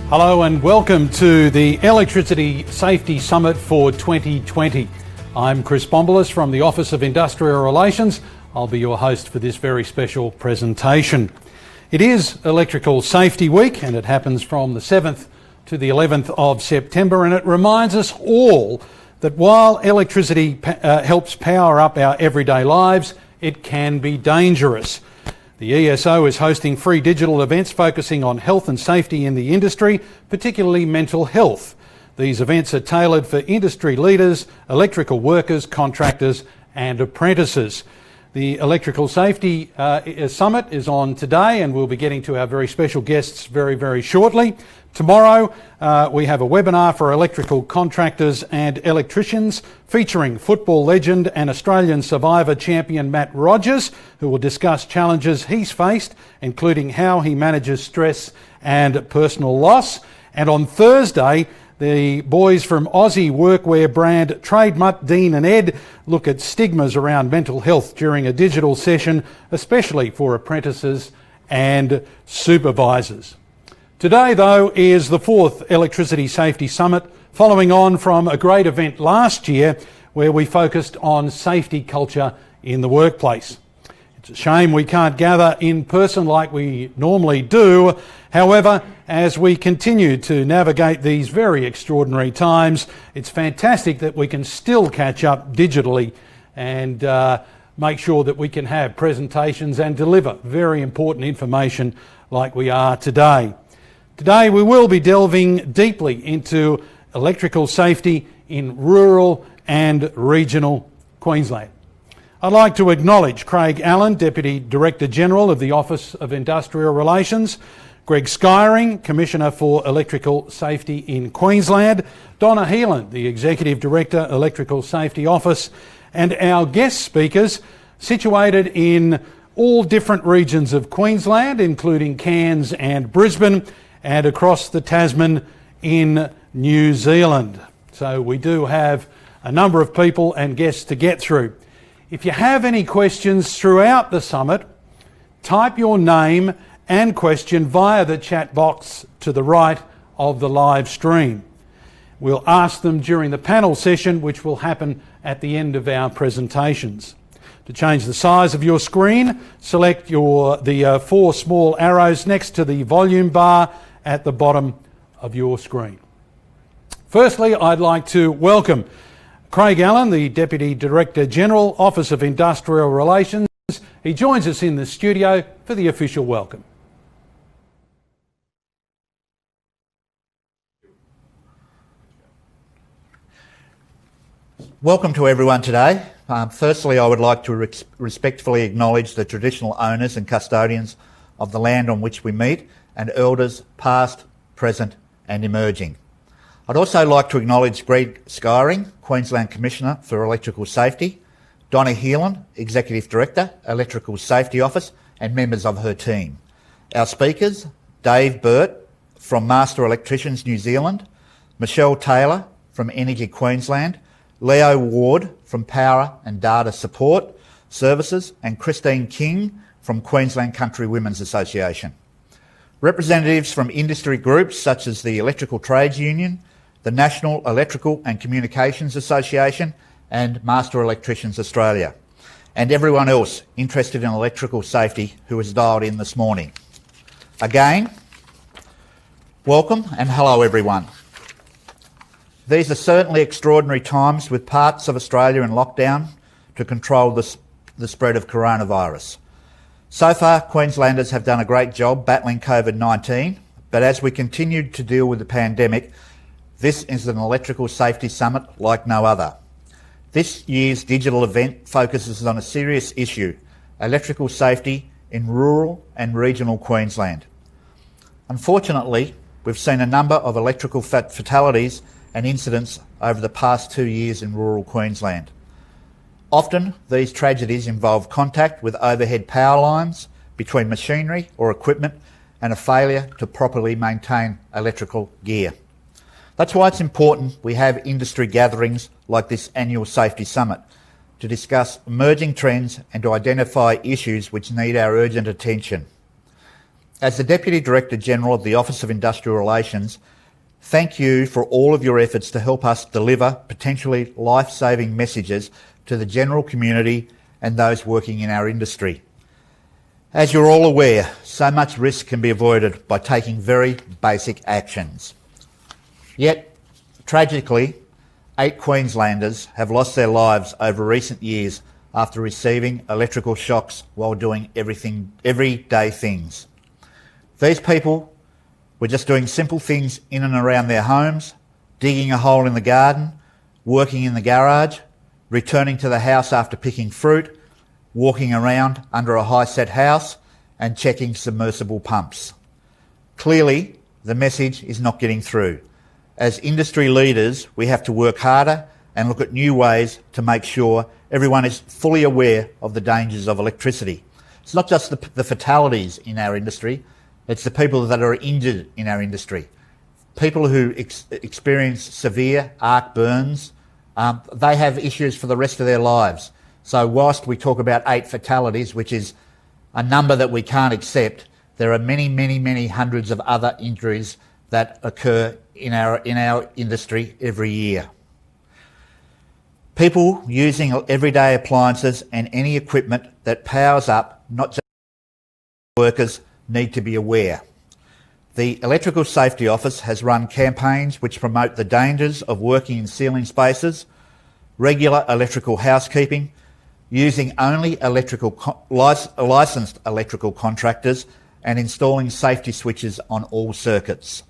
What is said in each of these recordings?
Hello and welcome to the Electricity Safety Summit for 2020. I'm Chris Bombolas from the Office of Industrial Relations. I'll be your host for this very special presentation. It is Electrical Safety Week and it happens from the 7th to the 11th of September, and it reminds us all that while electricity helps power up our everyday lives, it can be dangerous. The ESO is hosting free digital events focusing on health and safety in the industry, particularly mental health. These events are tailored for industry leaders, electrical workers, contractors and apprentices. The Electrical Safety Summit is on today, and we'll be getting to our very special guests very, very shortly. Tomorrow we have a webinar for electrical contractors and electricians featuring football legend and Australian Survivor champion Matt Rogers, who will discuss challenges he's faced, including how he manages stress and personal loss. And on Thursday, the boys from Aussie workwear brand Trademutt, Dean and Ed look at stigmas around mental health during a digital session, especially for apprentices and supervisors. Today, though, is the fourth Electricity Safety Summit, following on from a great event last year where we focused on safety culture in the workplace. It's a shame we can't gather in person like we normally do. However, as we continue to navigate these very extraordinary times, it's fantastic that we can still catch up digitally and make sure that we can have presentations and deliver very important information like we are today. Today we will be delving deeply into electrical safety in rural and regional Queensland. I'd like to acknowledge Craig Allen, Deputy Director General of the Office of Industrial Relations, Greg Skyring, Commissioner for Electrical Safety in Queensland, Donna Heelan, the Executive Director, Electrical Safety Office, and our guest speakers situated in all different regions of Queensland, including Cairns and Brisbane, and across the Tasman in New Zealand. So we do have a number of people and guests to get through. If you have any questions throughout the summit, type your name and question via the chat box to the right of the live stream. We'll ask them during the panel session, which will happen at the end of our presentations. To change the size of your screen, select the four small arrows next to the volume bar at the bottom of your screen. Firstly, I'd like to welcome Craig Allen, the Deputy Director General, Office of Industrial Relations. He joins us in the studio for the official welcome. Welcome to everyone today. Firstly, I would like to respectfully acknowledge the traditional owners and custodians of the land on which we meet, and elders past, present and emerging. I'd also like to acknowledge Greg Skyring, Queensland Commissioner for Electrical Safety, Donna Heelan, Executive Director, Electrical Safety Office, and members of her team. Our speakers, Burt from Master Electricians New Zealand, Michelle Taylor from Energy Queensland, Leo Ward from Power and Data Support Services, and Christine King from Queensland Country Women's Association. Representatives from industry groups such as the Electrical Trades Union, the National Electrical and Communications Association and Master Electricians Australia, and everyone else interested in electrical safety who has dialed in this morning. Again, welcome and hello everyone. These are certainly extraordinary times with parts of Australia in lockdown to control the spread of coronavirus. So far, Queenslanders have done a great job battling COVID-19, but as we continue to deal with the pandemic, this is an electrical safety summit like no other. This year's digital event focuses on a serious issue, electrical safety in rural and regional Queensland. Unfortunately, we've seen a number of electrical fatalities and incidents over the past 2 years in rural Queensland. Often, these tragedies involve contact with overhead power lines between machinery or equipment and a failure to properly maintain electrical gear. That's why it's important we have industry gatherings like this annual Safety Summit to discuss emerging trends and to identify issues which need our urgent attention. As the Deputy Director General of the Office of Industrial Relations, thank you for all of your efforts to help us deliver potentially life-saving messages to the general community and those working in our industry. As you're all aware, so much risk can be avoided by taking very basic actions. Yet, tragically, 8 Queenslanders have lost their lives over recent years after receiving electrical shocks while doing everyday things. These people were just doing simple things in and around their homes, digging a hole in the garden, working in the garage, returning to the house after picking fruit, walking around under a high-set house and checking submersible pumps. Clearly, the message is not getting through. As industry leaders, we have to work harder and look at new ways to make sure everyone is fully aware of the dangers of electricity. It's not just the fatalities in our industry, it's the people that are injured in our industry. People who experience severe arc burns, they have issues for the rest of their lives. So whilst we talk about 8 fatalities, which is a number that we can't accept, there are many, many, many hundreds of other injuries that occur in our industry every year. People using everyday appliances and any equipment that powers up, not just workers, need to be aware. The Electrical Safety Office has run campaigns which promote the dangers of working in ceiling spaces, regular electrical housekeeping, using only licensed electrical contractors, and installing safety switches on all circuits.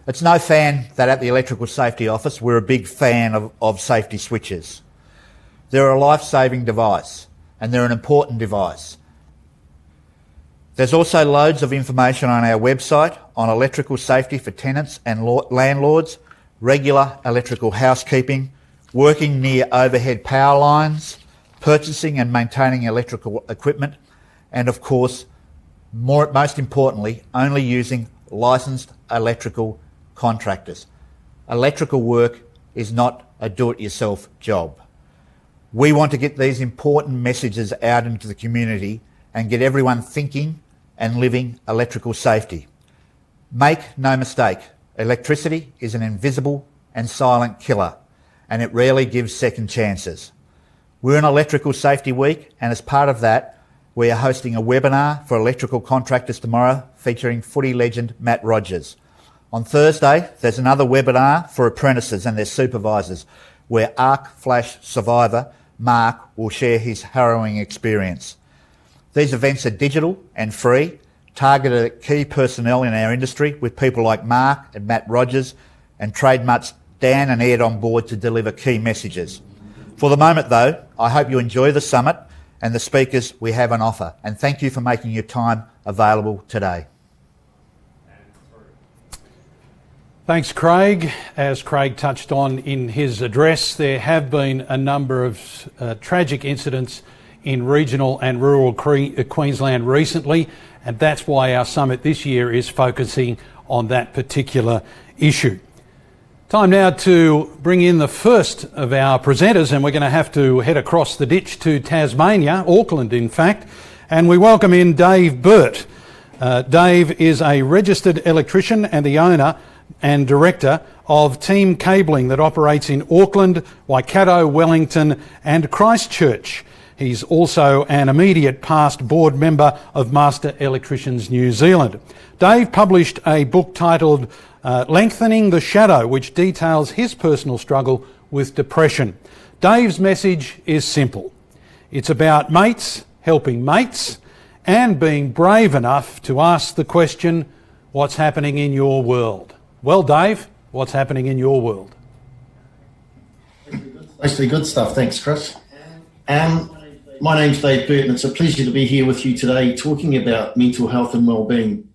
It's no fan that at the Electrical Safety Office we're a big fan of safety switches. They're a life-saving device and they're an important device. There's also loads of information on our website on electrical safety for tenants and landlords, regular electrical housekeeping, working near overhead power lines, purchasing and maintaining electrical equipment, and of course, most importantly, only using licensed electrical contractors. Electrical work is not a do-it-yourself job. We want to get these important messages out into the community and get everyone thinking and living electrical safety. Make no mistake, electricity is an invisible and silent killer, and it rarely gives second chances. We're in Electrical Safety Week, and as part of that, we are hosting a webinar for electrical contractors tomorrow featuring footy legend Matt Rogers. On Thursday, there's another webinar for apprentices and their supervisors where arc flash survivor Mark will share his harrowing experience. These events are digital and free, targeted at key personnel in our industry with people like Mark and Matt Rogers and trademarks Dan and Ed on board to deliver key messages. For the moment though, I hope you enjoy the summit and the speakers we have on offer, and thank you for making your time available today. Thanks, Craig. As Craig touched on in his address, there have been a number of tragic incidents in regional and rural Queensland recently, and that's why our summit this year is focusing on that particular issue. Time now to bring in the first of our presenters, and we're going to have to head across the ditch to Tasmania, Auckland in fact, and we welcome in Dave Burt. Dave is a registered electrician and the owner and director of Team Cabling that operates in Auckland, Waikato, Wellington and Christchurch. He's also an immediate past board member of Master Electricians New Zealand. Dave published a book titled Lengthening the Shadow, which details his personal struggle with depression. Dave's message is simple. It's about mates helping mates and being brave enough to ask the question, what's happening in your world? Well, Dave, what's happening in your world? Mostly good stuff. Thanks, Chris. My name's Dave Burt, and it's a pleasure to be here with you today talking about mental health and wellbeing,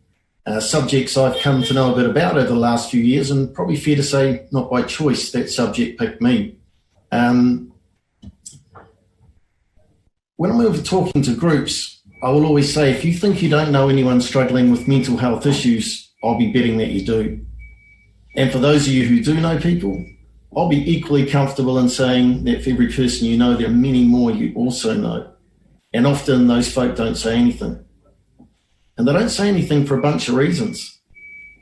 subjects I've come to know a bit about over the last few years, and probably fair to say, not by choice, that subject picked me. When I'm talking to groups, I will always say, if you think you don't know anyone struggling with mental health issues, I'll be betting that you do. And for those of you who do know people, I'll be equally comfortable in saying that for every person you know, there are many more you also know. And often those folk don't say anything. And they don't say anything for a bunch of reasons.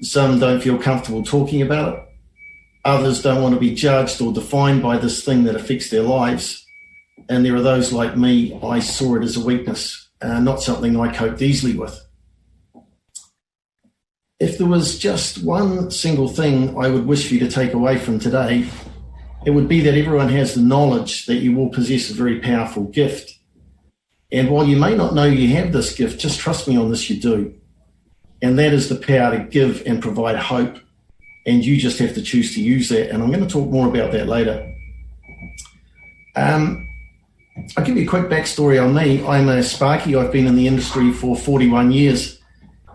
Some don't feel comfortable talking about it. Others don't want to be judged or defined by this thing that affects their lives. And there are those like me, I saw it as a weakness, not something I coped easily with. If there was just one single thing I would wish for you to take away from today, it would be that everyone has the knowledge that you all possess a very powerful gift. And while you may not know you have this gift, just trust me on this, you do. And that is the power to give and provide hope. And you just have to choose to use that. And I'm going to talk more about that later. I'll give you a quick backstory on me. I'm a Sparky. I've been in the industry for 41 years.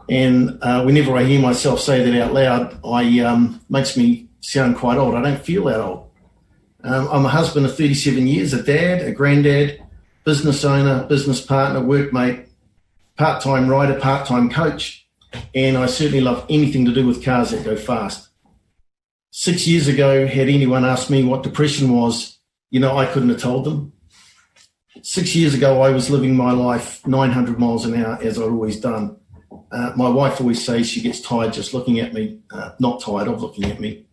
And whenever I hear myself say that out loud, makes me sound quite old. I don't feel that old. I'm a husband of 37 years, a dad, a granddad, business owner, business partner, workmate, part-time rider, part-time coach, and I certainly love anything to do with cars that go fast. 6 years ago, had anyone asked me what depression was, I couldn't have told them. 6 years ago, I was living my life 900 miles an hour, as I've always done. My wife always says she gets tired just looking at me, not tired of looking at me.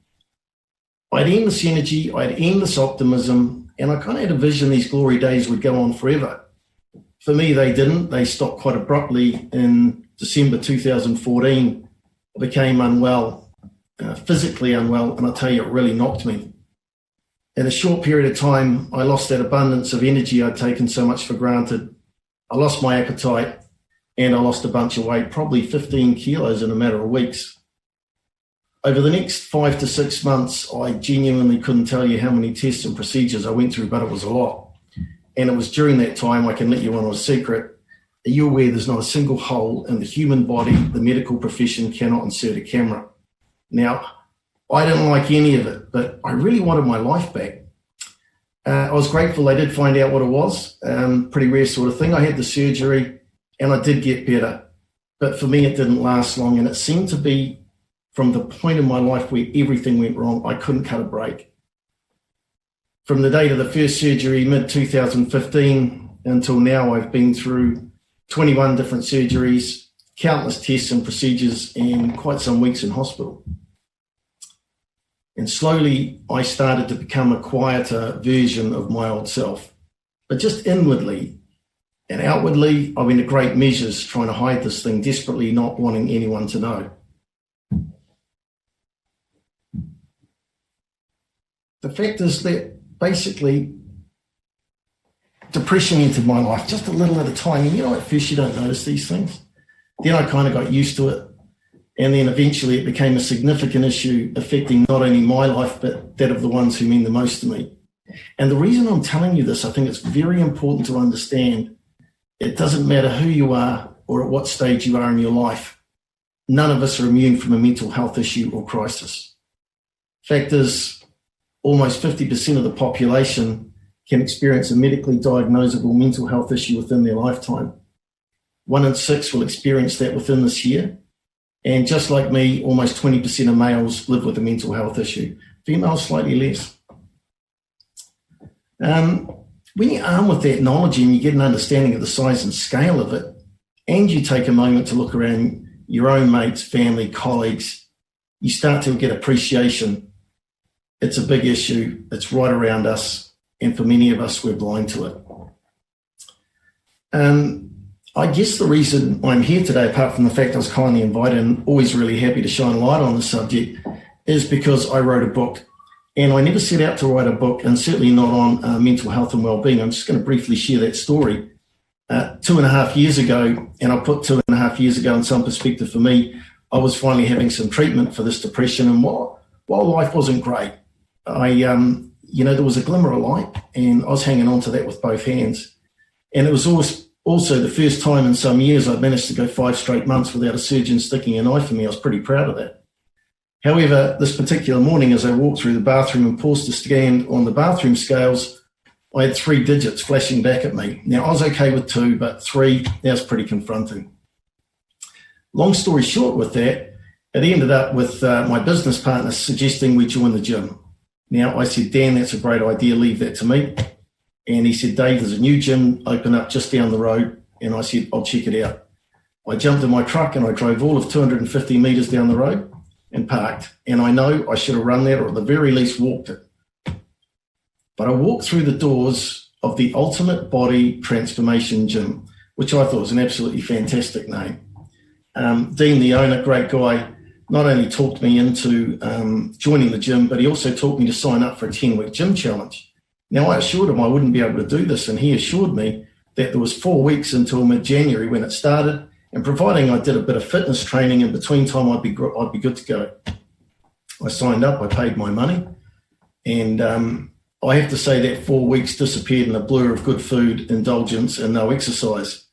I had endless energy, I had endless optimism, and I kind of had a vision these glory days would go on forever. For me, they didn't. They stopped quite abruptly in December 2014. I became unwell, physically unwell, and I'll tell you, it really knocked me. In a short period of time, I lost that abundance of energy I'd taken so much for granted. I lost my appetite, and I lost a bunch of weight, probably 15 kilos in a matter of weeks. Over the next 5 to 6 months, I genuinely couldn't tell you how many tests and procedures I went through, but it was a lot. And it was during that time, I can let you in on a secret, are you aware there's not a single hole in the human body the medical profession cannot insert a camera? Now, I didn't like any of it, but I really wanted my life back. I was grateful they did find out what it was, pretty rare sort of thing. I had the surgery and I did get better, but for me, it didn't last long. And it seemed to be from the point in my life where everything went wrong, I couldn't cut a break. From the date of the first surgery, mid-2015, until now, I've been through 21 different surgeries, countless tests and procedures, and quite some weeks in hospital. And slowly, I started to become a quieter version of my old self. But just inwardly and outwardly, I went to great measures trying to hide this thing, desperately not wanting anyone to know. The fact is that basically depression entered my life just a little at a time. And at first you don't notice these things. Then I kind of got used to it. And then eventually it became a significant issue affecting not only my life, but that of the ones who mean the most to me. And the reason I'm telling you this, I think it's very important to understand. It doesn't matter who you are or at what stage you are in your life. None of us are immune from a mental health issue or crisis. Fact is, almost 50% of the population can experience a medically diagnosable mental health issue within their lifetime. 1 in 6 will experience that within this year. And just like me, almost 20% of males live with a mental health issue. Females, slightly less. When you're armed with that knowledge and you get an understanding of the size and scale of it, and you take a moment to look around your own mates, family, colleagues, you start to get appreciation. It's a big issue. It's right around us. And for many of us, we're blind to it. I guess the reason I'm here today, apart from the fact I was kindly invited and always really happy to shine light on the subject, is because I wrote a book. And I never set out to write a book, and certainly not on mental health and well-being. I'm just going to briefly share that story. 2.5 years ago, and I'll put 2.5 years ago in some perspective for me, I was finally having some treatment for this depression. And while life wasn't great, there was a glimmer of light, and I was hanging on to that with both hands. And it was also the first time in some years I'd managed to go 5 straight months without a surgeon sticking a knife in me. I was pretty proud of that. However, this particular morning, as I walked through the bathroom and paused to stand on the bathroom scales, I had 3 digits flashing back at me. Now, I was okay with 2, but 3, that was pretty confronting. Long story short with that, it ended up with my business partner suggesting we join the gym. Now, I said, Dan, that's a great idea. Leave that to me. And he said, Dave, there's a new gym open up just down the road. And I said, I'll check it out. I jumped in my truck and I drove all of 250 metres down the road and parked. And I know I should have run that or at the very least walked it. But I walked through the doors of the Ultimate Body Transformation Gym, which I thought was an absolutely fantastic name. Dean, the owner, great guy, not only talked me into joining the gym, but he also talked me to sign up for a 10-week gym challenge. Now, I assured him I wouldn't be able to do this, and he assured me that there was 4 weeks until mid-January when it started, and providing I did a bit of fitness training in between time, I'd be good to go. I signed up, I paid my money, and I have to say that 4 weeks disappeared in a blur of good food, indulgence, and no exercise.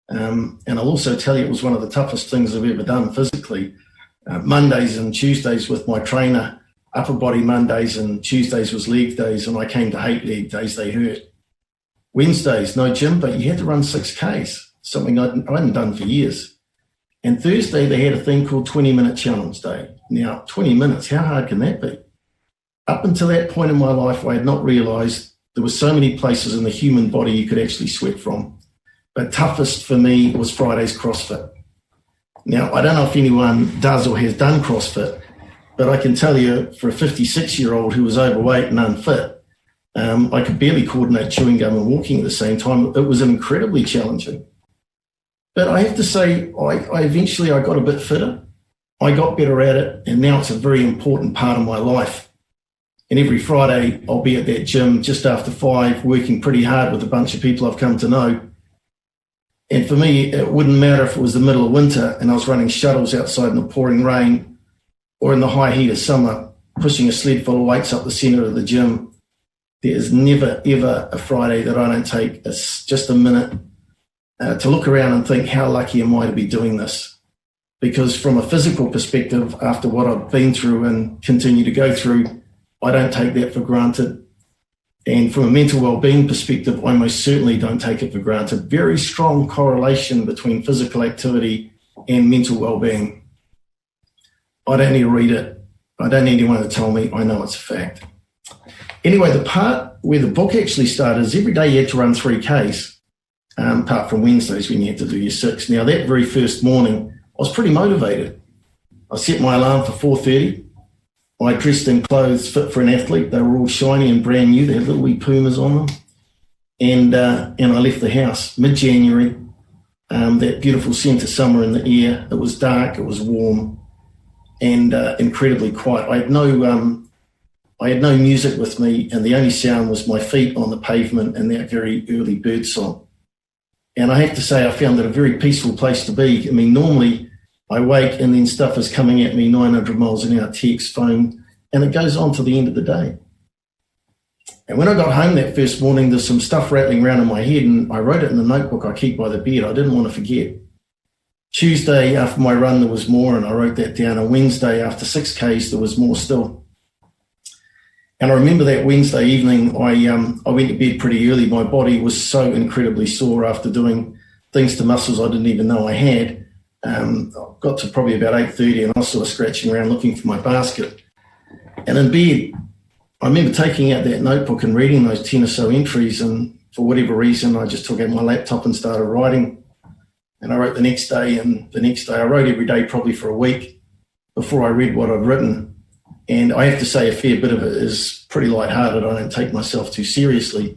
And I'll also tell you it was one of the toughest things I've ever done physically. Mondays and Tuesdays with my trainer, upper body Mondays and Tuesdays was leg days, and I came to hate leg days, they hurt. Wednesdays, no gym, but you had to run 6Ks, something I hadn't done for years. And Thursday, they had a thing called 20-minute challenge day. Now, 20 minutes, how hard can that be? Up until that point in my life, I had not realised there were so many places in the human body you could actually sweat from. But toughest for me was Friday's CrossFit. Now, I don't know if anyone does or has done CrossFit, but I can tell you for a 56-year-old who was overweight and unfit, I could barely coordinate chewing gum and walking at the same time. It was incredibly challenging. But I have to say, I eventually got a bit fitter. I got better at it, and now it's a very important part of my life. And every Friday, I'll be at that gym just after 5, working pretty hard with a bunch of people I've come to know. And for me, it wouldn't matter if it was the middle of winter and I was running shuttles outside in the pouring rain or in the high heat of summer, pushing a sled full of weights up the centre of the gym. There is never, ever a Friday that I don't take just a minute to look around and think, how lucky am I to be doing this? Because from a physical perspective, after what I've been through and continue to go through, I don't take that for granted. And from a mental well-being perspective, I most certainly don't take it for granted. Very strong correlation between physical activity and mental well-being. I don't need to read it. I don't need anyone to tell me. I know it's a fact. Anyway, the part where the book actually started is every day you had to run 3Ks, apart from Wednesdays when you had to do your 6. Now, that very first morning, I was pretty motivated. I set my alarm for 4:30. I dressed in clothes fit for an athlete. They were all shiny and brand new. They had little wee Pumas on them. And I left the house mid-January, that beautiful scent of summer in the air. It was dark, it was warm, and incredibly quiet. I had no music with me, and the only sound was my feet on the pavement and that very early bird song. And I have to say, I found it a very peaceful place to be. I mean, normally I wake and then stuff is coming at me 900 miles an hour, text, phone, and it goes on to the end of the day. And when I got home that first morning, there's some stuff rattling around in my head, and I wrote it in the notebook I keep by the bed. I didn't want to forget. Tuesday after my run, there was more, and I wrote that down. And Wednesday after 6Ks, there was more still. And I remember that Wednesday evening, I went to bed pretty early. My body was so incredibly sore after doing things to muscles I didn't even know I had. Got to probably about 8:30 and I was sort of scratching around looking for my basket. And in bed, I remember taking out that notebook and reading those 10 or so entries, and for whatever reason, I just took out my laptop and started writing. And I wrote the next day, and the next day. I wrote every day probably for a week before I read what I'd written. And I have to say a fair bit of it is pretty lighthearted. I don't take myself too seriously.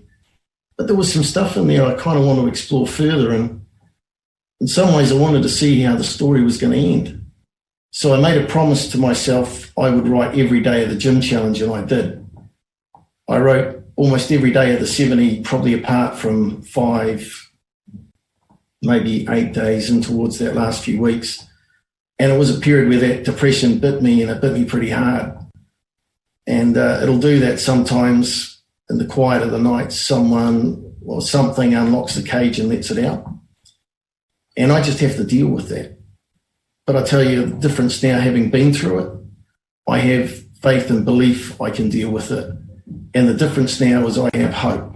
But there was some stuff in there I kind of want to explore further, and in some ways I wanted to see how the story was going to end. So I made a promise to myself I would write every day of the gym challenge, and I did. I wrote almost every day of the 70, probably apart from 5, maybe 8 days in towards that last few weeks. And it was a period where that depression bit me, and it bit me pretty hard. And it'll do that sometimes in the quiet of the night. Someone or something unlocks the cage and lets it out. And I just have to deal with that. But I tell you, the difference now, having been through it, I have faith and belief I can deal with it. And the difference now is I have hope.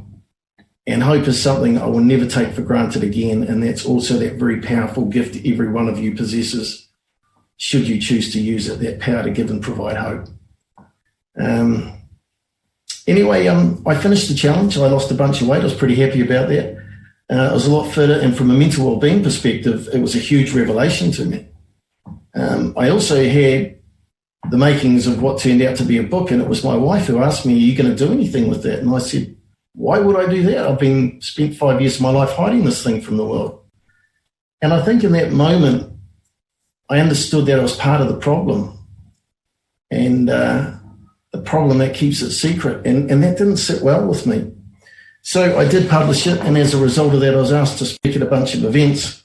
And hope is something I will never take for granted again. And that's also that very powerful gift every one of you possesses, should you choose to use it, that power to give and provide hope. Anyway, I finished the challenge. I lost a bunch of weight. I was pretty happy about that. I was a lot fitter, and from a mental well-being perspective, it was a huge revelation to me. I also had the makings of what turned out to be a book, and it was my wife who asked me, are you going to do anything with that? And I said, why would I do that? I've spent 5 years of my life hiding this thing from the world. And I think in that moment, I understood that I was part of the problem, and the problem that keeps it secret, and that didn't sit well with me. So I did publish it, and as a result of that, I was asked to speak at a bunch of events.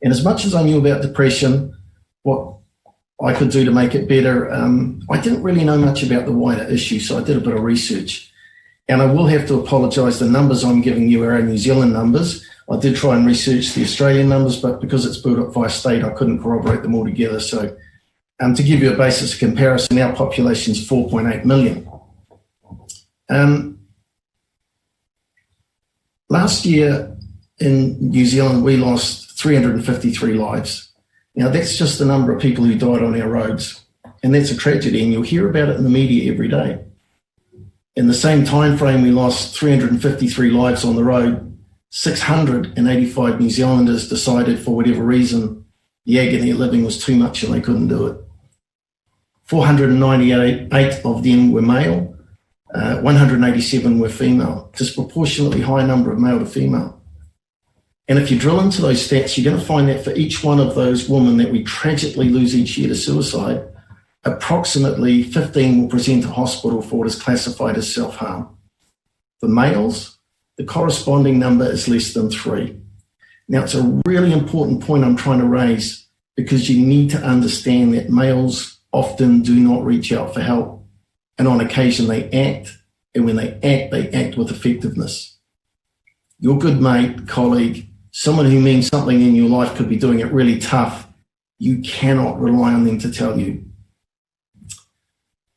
And as much as I knew about depression, what I could do to make it better, I didn't really know much about the wider issue, so I did a bit of research. And I will have to apologise, the numbers I'm giving you are our New Zealand numbers. I did try and research the Australian numbers, but because it's built up by state, I couldn't corroborate them all together. So to give you a basis of comparison, our population is 4.8 million. Last year in New Zealand, we lost 353 lives. Now, that's just the number of people who died on our roads, and that's a tragedy, and you'll hear about it in the media every day. In the same time frame, we lost 353 lives on the road. 685 New Zealanders decided, for whatever reason, the agony of living was too much and they couldn't do it. 498 of them were male, 187 were female, disproportionately high number of male to female. And if you drill into those stats, you're going to find that for each one of those women that we tragically lose each year to suicide, approximately 15 will present to hospital for what is classified as self-harm. For males, the corresponding number is less than 3. Now, it's a really important point I'm trying to raise, because you need to understand that males often do not reach out for help. And on occasion they act, and when they act with effectiveness. Your good mate, colleague, someone who means something in your life could be doing it really tough. You cannot rely on them to tell you.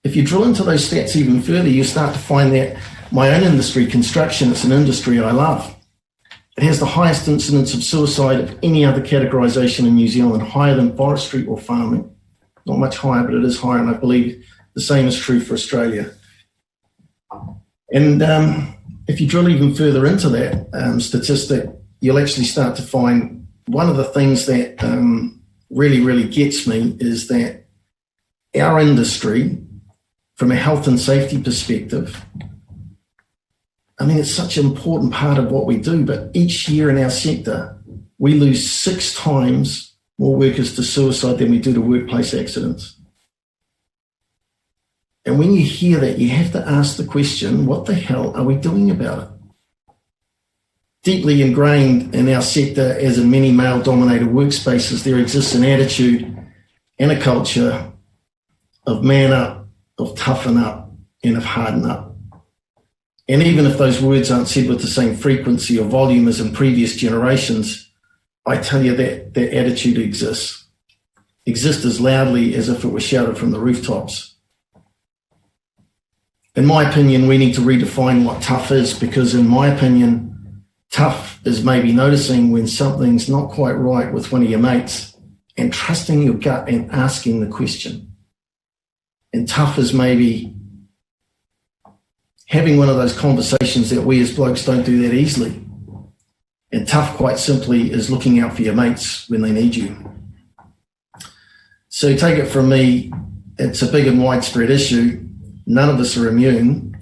If you drill into those stats even further, you start to find that my own industry, construction, it's an industry I love. It has the highest incidence of suicide of any other categorisation in New Zealand, higher than forestry or farming. Not much higher, but it is higher, and I believe the same is true for Australia. And if you drill even further into that statistic, you'll actually start to find one of the things that really, really gets me is that our industry, from a health and safety perspective, I mean, it's such an important part of what we do, but each year in our sector, we lose 6 times more workers to suicide than we do to workplace accidents. And when you hear that, you have to ask the question, what the hell are we doing about it? Deeply ingrained in our sector, as in many male-dominated workspaces, there exists an attitude and a culture of man up, of toughen up, and of harden up. And even if those words aren't said with the same frequency or volume as in previous generations, I tell you that that attitude exists as loudly as if it was shouted from the rooftops. In my opinion, we need to redefine what tough is, because in my opinion, tough is maybe noticing when something's not quite right with one of your mates and trusting your gut and asking the question. And tough is maybe having one of those conversations that we as blokes don't do that easily. And tough, quite simply, is looking out for your mates when they need you. So take it from me, it's a big and widespread issue. None of us are immune.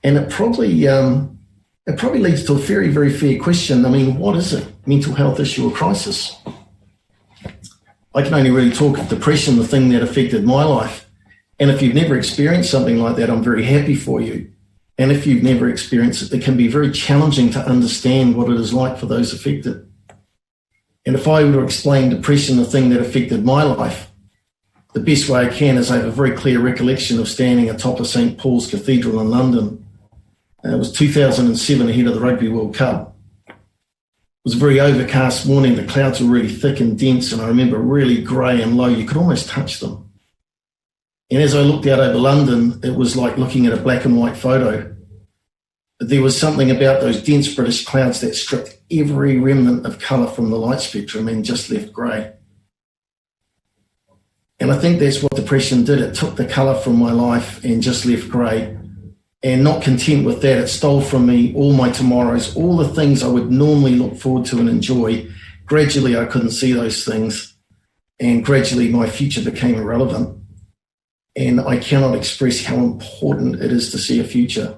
And it probably leads to a very, very fair question. I mean, what is it? Mental health issue or crisis? I can only really talk of depression, the thing that affected my life. And if you've never experienced something like that, I'm very happy for you. And if you've never experienced it, it can be very challenging to understand what it is like for those affected. And if I were to explain depression, the thing that affected my life, the best way I can is I have a very clear recollection of standing atop of St. Paul's Cathedral in London. It was 2007, ahead of the Rugby World Cup. It was a very overcast morning. The clouds were really thick and dense, and I remember really grey and low. You could almost touch them. And as I looked out over London, it was like looking at a black and white photo. There was something about those dense British clouds that stripped every remnant of colour from the light spectrum and just left grey. And I think that's what depression did. It took the colour from my life and just left grey. And not content with that, it stole from me all my tomorrows, all the things I would normally look forward to and enjoy. Gradually, I couldn't see those things, and gradually my future became irrelevant. And I cannot express how important it is to see a future.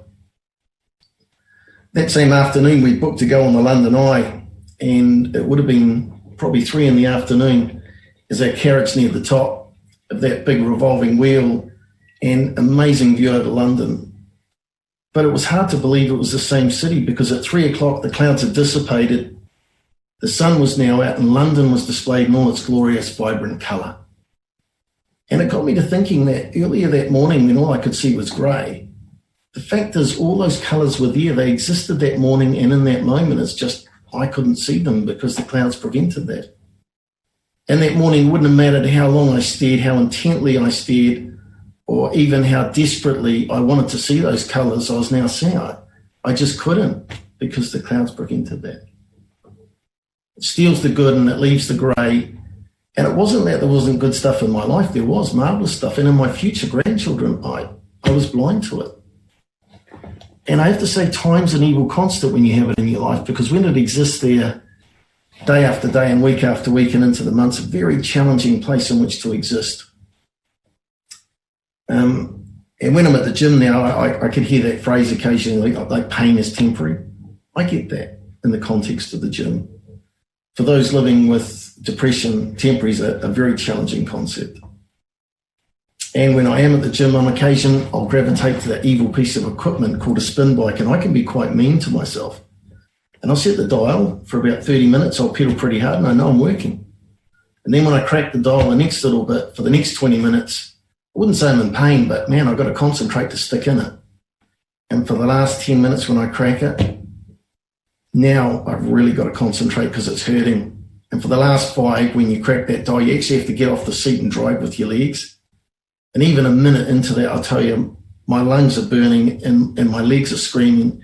That same afternoon, we booked to go on the London Eye, and it would have been probably 3 p.m. as our carriage near the top of that big revolving wheel, and amazing view over London. But it was hard to believe it was the same city, because at 3 o'clock the clouds had dissipated, the sun was now out, and London was displayed in all its glorious, vibrant colour. And it got me to thinking that earlier that morning, when all I could see was grey, the fact is all those colours were there, they existed that morning, and in that moment it's just I couldn't see them because the clouds prevented that. And that morning wouldn't have mattered how long I stared, how intently I stared, or even how desperately I wanted to see those colours I was now seeing. I just couldn't, because the clouds prevented that. It steals the good and it leaves the grey. And it wasn't that there wasn't good stuff in my life. There was marvellous stuff. And in my future grandchildren, I was blind to it. And I have to say, time's an evil constant when you have it in your life, because when it exists there day after day and week after week and into the months, a very challenging place in which to exist. And when I'm at the gym now, I can hear that phrase occasionally, like pain is temporary. I get that in the context of the gym. For those living with depression, temporary is a very challenging concept. And when I am at the gym, on occasion, I'll gravitate to that evil piece of equipment called a spin bike, and I can be quite mean to myself. And I'll set the dial for about 30 minutes, I'll pedal pretty hard, and I know I'm working. And then when I crack the dial the next little bit, for the next 20 minutes, I wouldn't say I'm in pain, but man, I've got to concentrate to stick in it. And for the last 10 minutes when I crack it, now I've really got to concentrate because it's hurting. And for the last 5, when you crack that dial, you actually have to get off the seat and drive with your legs. And even a minute into that, I'll tell you, my lungs are burning and my legs are screaming.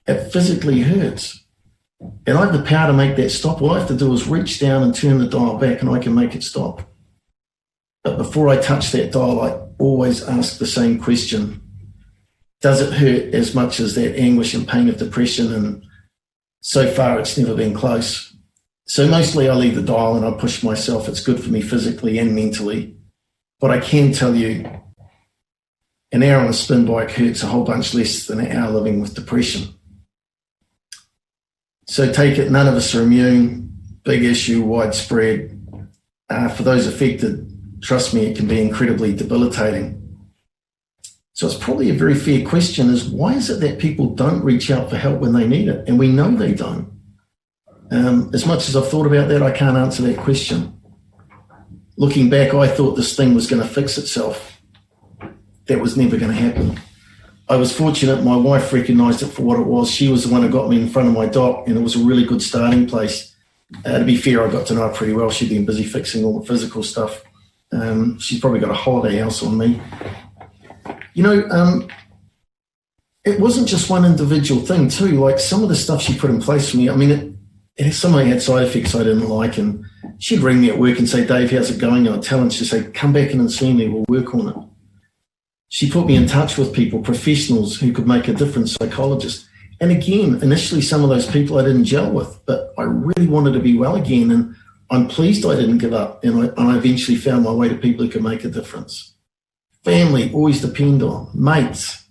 It physically hurts. And I have the power to make that stop. All I have to do is reach down and turn the dial back, and I can make it stop. But before I touch that dial, I always ask the same question. Does it hurt as much as that anguish and pain of depression? And so far, it's never been close. So mostly I leave the dial and I push myself. It's good for me physically and mentally. But I can tell you, an hour on a spin bike hurts a whole bunch less than an hour living with depression. So take it, none of us are immune. Big issue, widespread. For those affected, trust me, it can be incredibly debilitating. So it's probably a very fair question, is why is it that people don't reach out for help when they need it? And we know they don't. As much as I've thought about that, I can't answer that question. Looking back, I thought this thing was going to fix itself. That was never going to happen. I was fortunate my wife recognised it for what it was. She was the one who got me in front of my doc, and it was a really good starting place. To be fair, I got to know her pretty well. She'd been busy fixing all the physical stuff. She's probably got a holiday house on me. You know, it wasn't just one individual thing too. Like some of the stuff she put in place for me, I mean, some of it had side effects I didn't like, and she'd ring me at work and say, Dave, how's it going? And I'd tell her, and she'd say, come back in and see me, we'll work on it. She put me in touch with people, professionals who could make a difference, psychologists. And again, initially some of those people I didn't gel with, but I really wanted to be well again, and I'm pleased I didn't give up, and I eventually found my way to people who could make a difference. Family, always depend on. Mates.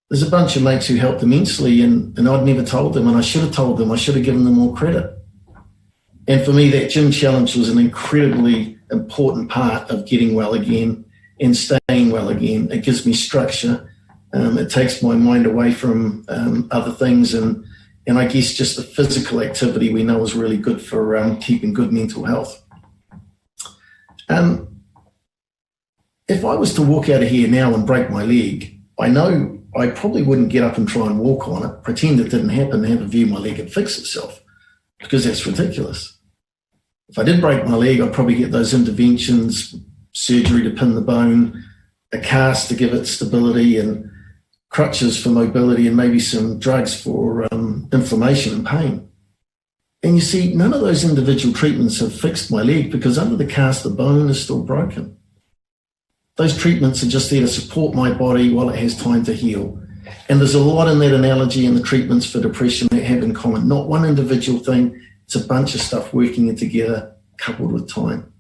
There's a bunch of mates who helped immensely, and I'd never told them, and I should have told them. I should have given them more credit. And for me, that gym challenge was an incredibly important part of getting well again and staying well again. It gives me structure. It takes my mind away from other things, and I guess just the physical activity we know is really good for keeping good mental health. If I was to walk out of here now and break my leg, I know I probably wouldn't get up and try and walk on it, pretend it didn't happen, and have a view my leg had fixed itself, because that's ridiculous. If I did break my leg, I'd probably get those interventions, surgery to pin the bone, a cast to give it stability, and crutches for mobility, and maybe some drugs for inflammation and pain. And you see, none of those individual treatments have fixed my leg, because under the cast, the bone is still broken. Those treatments are just there to support my body while it has time to heal. And there's a lot in that analogy in the treatments for depression that have in common. Not one individual thing, it's a bunch of stuff working together, coupled with time.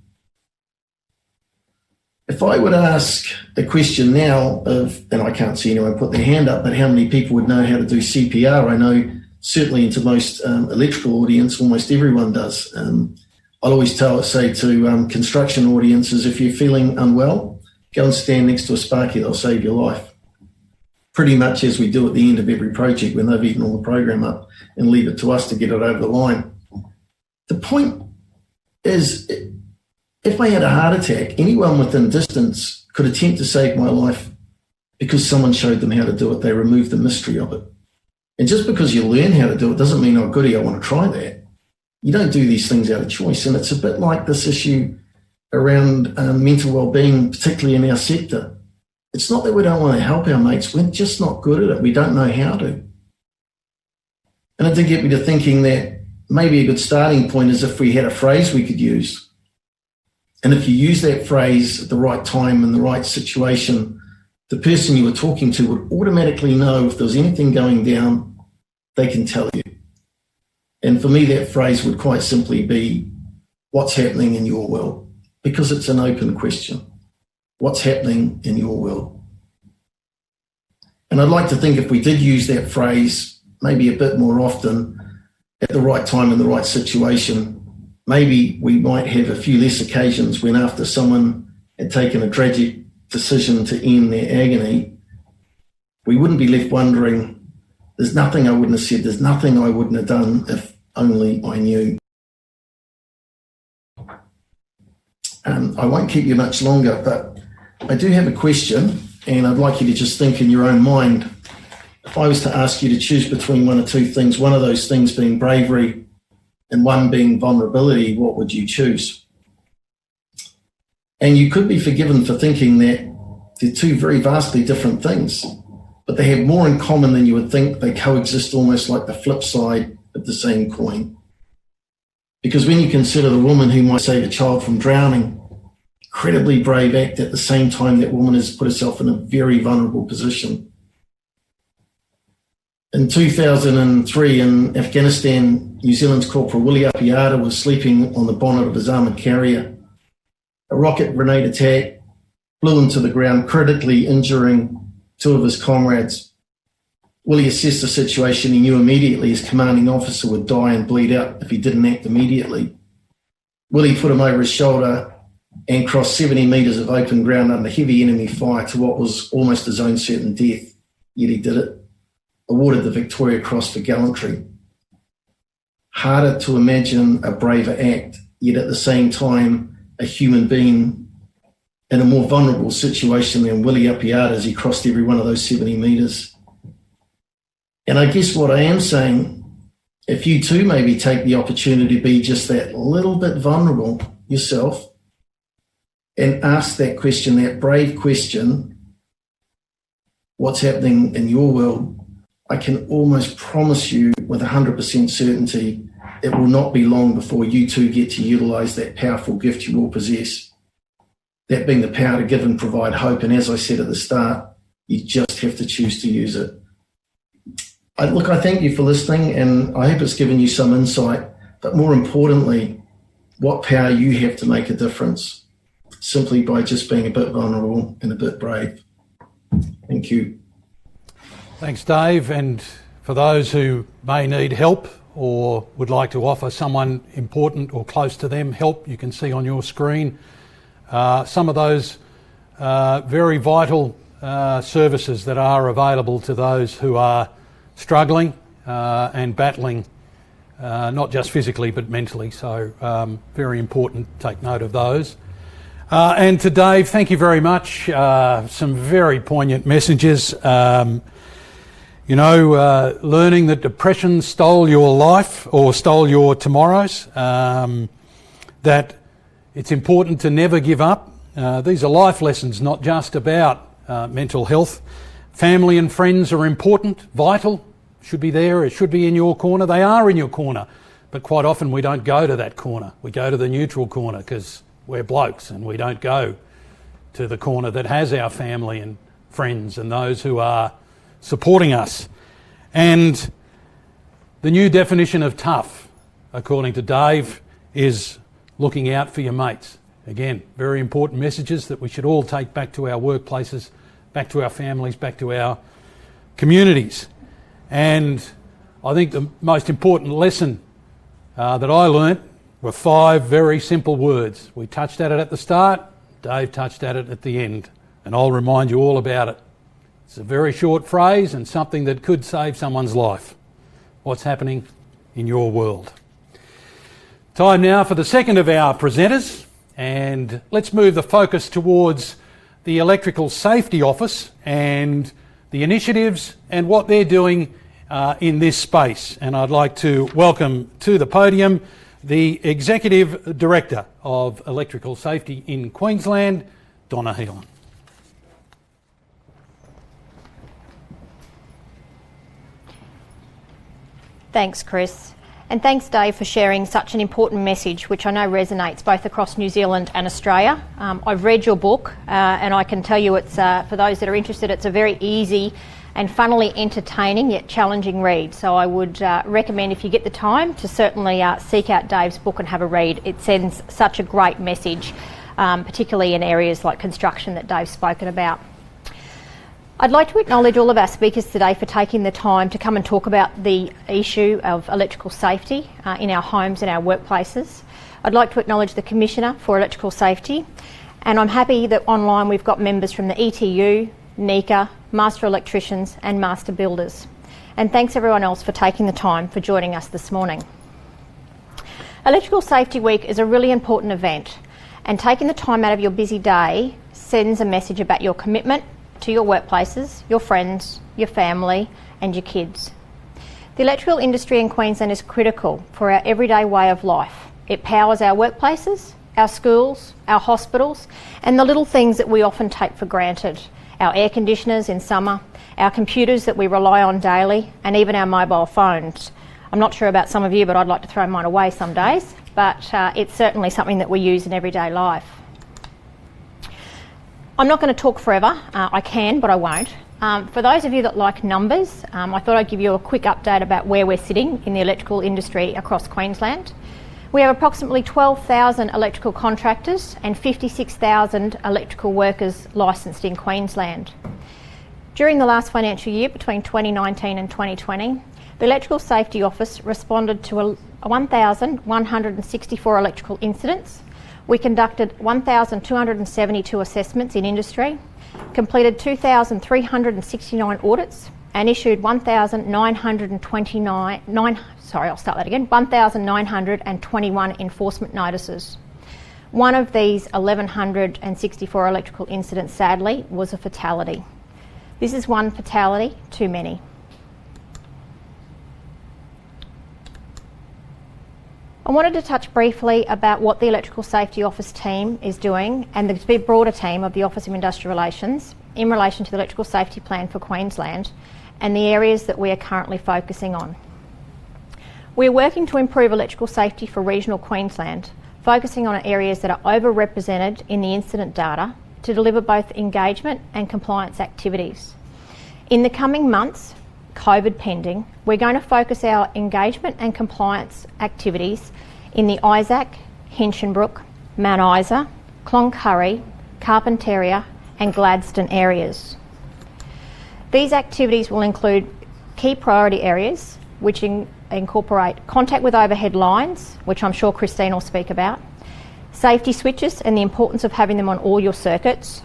If I would ask a question now of, and I can't see anyone put their hand up, but how many people would know how to do CPR? I know certainly into most electrical audience, almost everyone does. I'll always say to construction audiences, if you're feeling unwell, go and stand next to a sparky, they'll save your life. Pretty much as we do at the end of every project when they've eaten all the program up and leave it to us to get it over the line. The point is, if I had a heart attack, anyone within distance could attempt to save my life because someone showed them how to do it. They removed the mystery of it. And just because you learn how to do it doesn't mean, oh, goody, I want to try that. You don't do these things out of choice. And it's a bit like this issue around mental well-being, particularly in our sector. It's not that we don't want to help our mates. We're just not good at it. We don't know how to. And it did get me to thinking that maybe a good starting point is if we had a phrase we could use. And if you use that phrase at the right time in the right situation, the person you were talking to would automatically know if there was anything going down, they can tell you. And for me, that phrase would quite simply be, what's happening in your world? Because it's an open question. What's happening in your world? And I'd like to think if we did use that phrase maybe a bit more often at the right time in the right situation, maybe we might have a few less occasions when after someone had taken a tragic decision to end their agony, we wouldn't be left wondering, there's nothing I wouldn't have said, there's nothing I wouldn't have done if only I knew. I won't keep you much longer, but I do have a question, and I'd like you to just think in your own mind. If I was to ask you to choose between one or two things, one of those things being bravery and one being vulnerability, what would you choose? And you could be forgiven for thinking that they're two very vastly different things, but they have more in common than you would think. They coexist almost like the flip side of the same coin. Because when you consider the woman who might save a child from drowning, incredibly brave act, at the same time that woman has put herself in a very vulnerable position. In 2003 in Afghanistan, New Zealand's Corporal Willie Apiata was sleeping on the bonnet of his armoured carrier. A rocket grenade attack blew him to the ground, critically injuring two of his comrades. Willie assessed the situation. He knew immediately his commanding officer would die and bleed out if he didn't act immediately. Willie put him over his shoulder and crossed 70 metres of open ground under heavy enemy fire to what was almost his own certain death. Yet he did it. Awarded the Victoria Cross for gallantry. Harder to imagine a braver act, yet at the same time, a human being in a more vulnerable situation than Willie Apiata as he crossed every one of those 70 metres. And I guess what I am saying, if you too maybe take the opportunity to be just that little bit vulnerable yourself and ask that question, that brave question, what's happening in your world, I can almost promise you with 100% certainty it will not be long before you too get to utilise that powerful gift you all possess. That being the power to give and provide hope. And as I said at the start, you just have to choose to use it. I thank you for listening, and I hope it's given you some insight, but more importantly, what power you have to make a difference simply by just being a bit vulnerable and a bit brave. Thank you. Thanks, Dave. And for those who may need help or would like to offer someone important or close to them help, you can see on your screen some of those very vital services that are available to those who are struggling and battling, not just physically but mentally. So very important to take note of those. And to Dave, thank you very much. Some very poignant messages. Learning that depression stole your life or stole your tomorrows, that it's important to never give up. These are life lessons, not just about mental health. Family and friends are important, vital, should be there, it should be in your corner. They are in your corner, but quite often we don't go to that corner. We go to the neutral corner because we're blokes, and we don't go to the corner that has our family and friends and those who are supporting us. And the new definition of tough, according to Dave, is looking out for your mates. Again, very important messages that we should all take back to our workplaces, back to our families, back to our communities. And I think the most important lesson that I learnt were 5 very simple words. We touched at it at the start, Dave touched at it at the end, and I'll remind you all about it. It's a very short phrase and something that could save someone's life. What's happening in your world? Time now for the second of our presenters, and let's move the focus towards the Electrical Safety Office and the initiatives and what they're doing in this space. And I'd like to welcome to the podium the Executive Director of Electrical Safety in Queensland, Donna Heelan. Thanks, Chris. And thanks, Dave, for sharing such an important message, which I know resonates both across New Zealand and Australia. I've read your book, and I can tell you it's, for those that are interested, it's a very easy and funnily entertaining yet challenging read. So I would recommend, if you get the time, to certainly seek out Dave's book and have a read. It sends such a great message, particularly in areas like construction that Dave's spoken about. I'd like to acknowledge all of our speakers today for taking the time to come and talk about the issue of electrical safety in our homes and our workplaces. I'd like to acknowledge the Commissioner for Electrical Safety, and I'm happy that online we've got members from the ETU, NECA, Master Electricians and Master Builders. And thanks everyone else for taking the time for joining us this morning. Electrical Safety Week is a really important event, and taking the time out of your busy day sends a message about your commitment to your workplaces, your friends, your family and your kids. The electrical industry in Queensland is critical for our everyday way of life. It powers our workplaces, our schools, our hospitals and the little things that we often take for granted. Our air conditioners in summer, our computers that we rely on daily and even our mobile phones. I'm not sure about some of you, but I'd like to throw mine away some days, but it's certainly something that we use in everyday life. I'm not going to talk forever. I can, but I won't. For those of you that like numbers, I thought I'd give you a quick update about where we're sitting in the electrical industry across Queensland. We have approximately 12,000 electrical contractors and 56,000 electrical workers licensed in Queensland. During the last financial year, between 2019 and 2020, the Electrical Safety Office responded to 1,164 electrical incidents. We conducted 1,272 assessments in industry, completed 2,369 audits and issued 1,921 enforcement notices. One of these 1,164 electrical incidents, sadly, was a fatality. This is one fatality too many. I wanted to touch briefly about what the Electrical Safety Office team is doing and the broader team of the Office of Industrial Relations in relation to the Electrical Safety Plan for Queensland and the areas that we are currently focusing on. We are working to improve electrical safety for regional Queensland, focusing on areas that are overrepresented in the incident data to deliver both engagement and compliance activities. In the coming months, COVID pending, we're going to focus our engagement and compliance activities in the Isaac, Hinchinbrook, Mount Isa, Cloncurry, Carpentaria and Gladstone areas. These activities will include key priority areas which incorporate contact with overhead lines, which I'm sure Christine will speak about, safety switches and the importance of having them on all your circuits,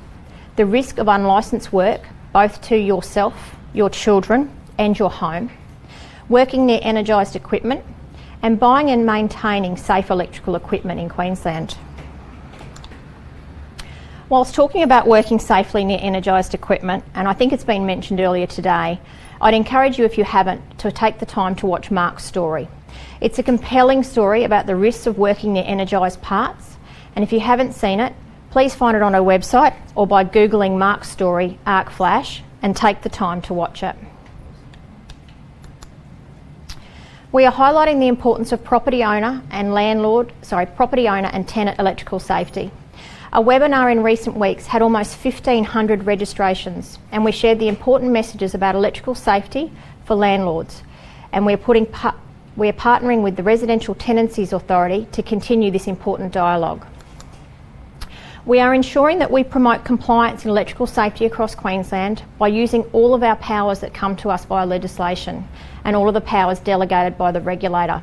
the risk of unlicensed work, both to yourself, your children and your home, working near energised equipment and buying and maintaining safe electrical equipment in Queensland. Whilst talking about working safely near energised equipment, and I think it's been mentioned earlier today, I'd encourage you, if you haven't, to take the time to watch Mark's story. It's a compelling story about the risks of working near energised parts, and if you haven't seen it, please find it on our website or by Googling Mark's story, Arc Flash, and take the time to watch it. We are highlighting the importance of property owner and tenant electrical safety. A webinar in recent weeks had almost 1,500 registrations, and we shared the important messages about electrical safety for landlords, and we're partnering with the Residential Tenancies Authority to continue this important dialogue. We are ensuring that we promote compliance in electrical safety across Queensland by using all of our powers that come to us via legislation and all of the powers delegated by the regulator.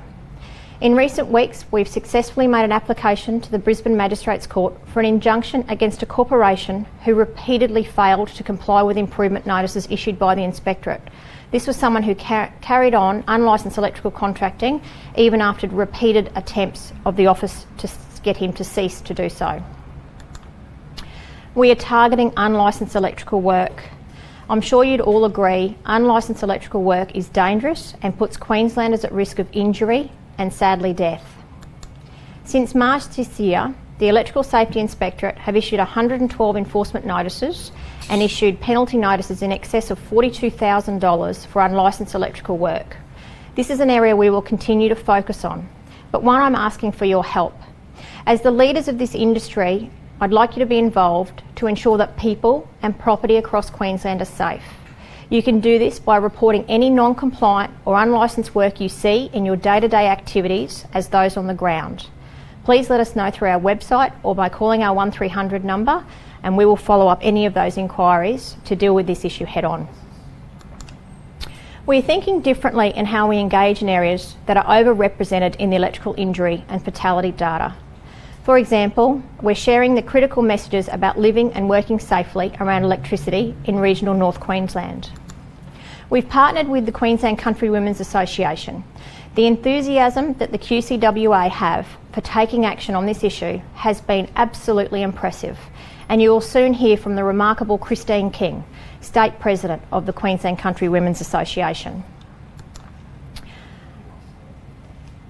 In recent weeks, we've successfully made an application to the Brisbane Magistrates Court for an injunction against a corporation who repeatedly failed to comply with improvement notices issued by the Inspectorate. This was someone who carried on unlicensed electrical contracting even after repeated attempts of the office to get him to cease to do so. We are targeting unlicensed electrical work. I'm sure you'd all agree unlicensed electrical work is dangerous and puts Queenslanders at risk of injury and sadly death. Since March this year, the Electrical Safety Inspectorate have issued 112 enforcement notices and issued penalty notices in excess of $42,000 for unlicensed electrical work. This is an area we will continue to focus on, but one I'm asking for your help. As the leaders of this industry, I'd like you to be involved to ensure that people and property across Queensland are safe. You can do this by reporting any non-compliant or unlicensed work you see in your day-to-day activities as those on the ground. Please let us know through our website or by calling our 1300 number, and we will follow up any of those inquiries to deal with this issue head-on. We're thinking differently in how we engage in areas that are overrepresented in the electrical injury and fatality data. For example, we're sharing the critical messages about living and working safely around electricity in regional North Queensland. We've partnered with the Queensland Country Women's Association. The enthusiasm that the QCWA have for taking action on this issue has been absolutely impressive, and you will soon hear from the remarkable Christine King, State President of the Queensland Country Women's Association.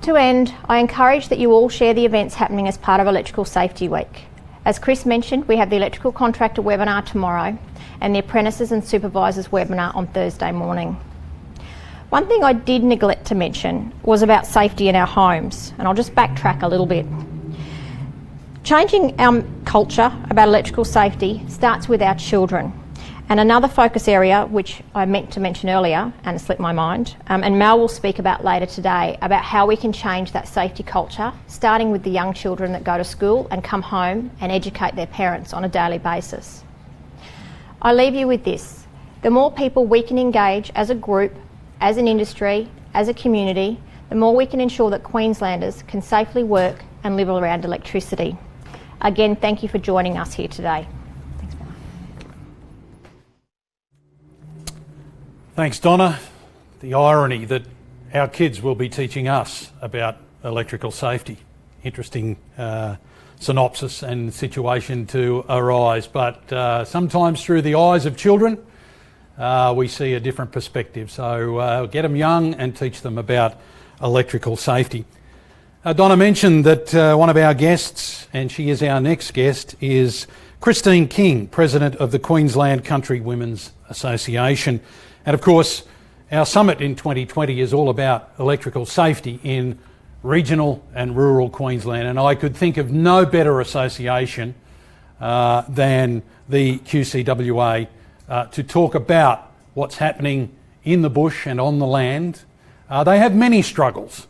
To end, I encourage that you all share the events happening as part of Electrical Safety Week. As Chris mentioned, we have the Electrical Contractor webinar tomorrow and the Apprentices and Supervisors webinar on Thursday morning. One thing I did neglect to mention was about safety in our homes, and I'll just backtrack a little bit. Changing our culture about electrical safety starts with our children. And another focus area, which I meant to mention earlier and it slipped my mind, and Mel will speak about later today, about how we can change that safety culture, starting with the young children that go to school and come home and educate their parents on a daily basis. I leave you with this. The more people we can engage as a group, as an industry, as a community, the more we can ensure that Queenslanders can safely work and live around electricity. Again, thank you for joining us here today. Thanks, Donna. The irony that our kids will be teaching us about electrical safety. Interesting synopsis and situation to arise, but sometimes through the eyes of children we see a different perspective. So get them young and teach them about electrical safety. Donna mentioned that one of our guests, and she is our next guest, is Christine King, President of the Queensland Country Women's Association. And of course, our summit in 2020 is all about electrical safety in regional and rural Queensland. And I could think of no better association than the QCWA to talk about what's happening in the bush and on the land. They have many struggles.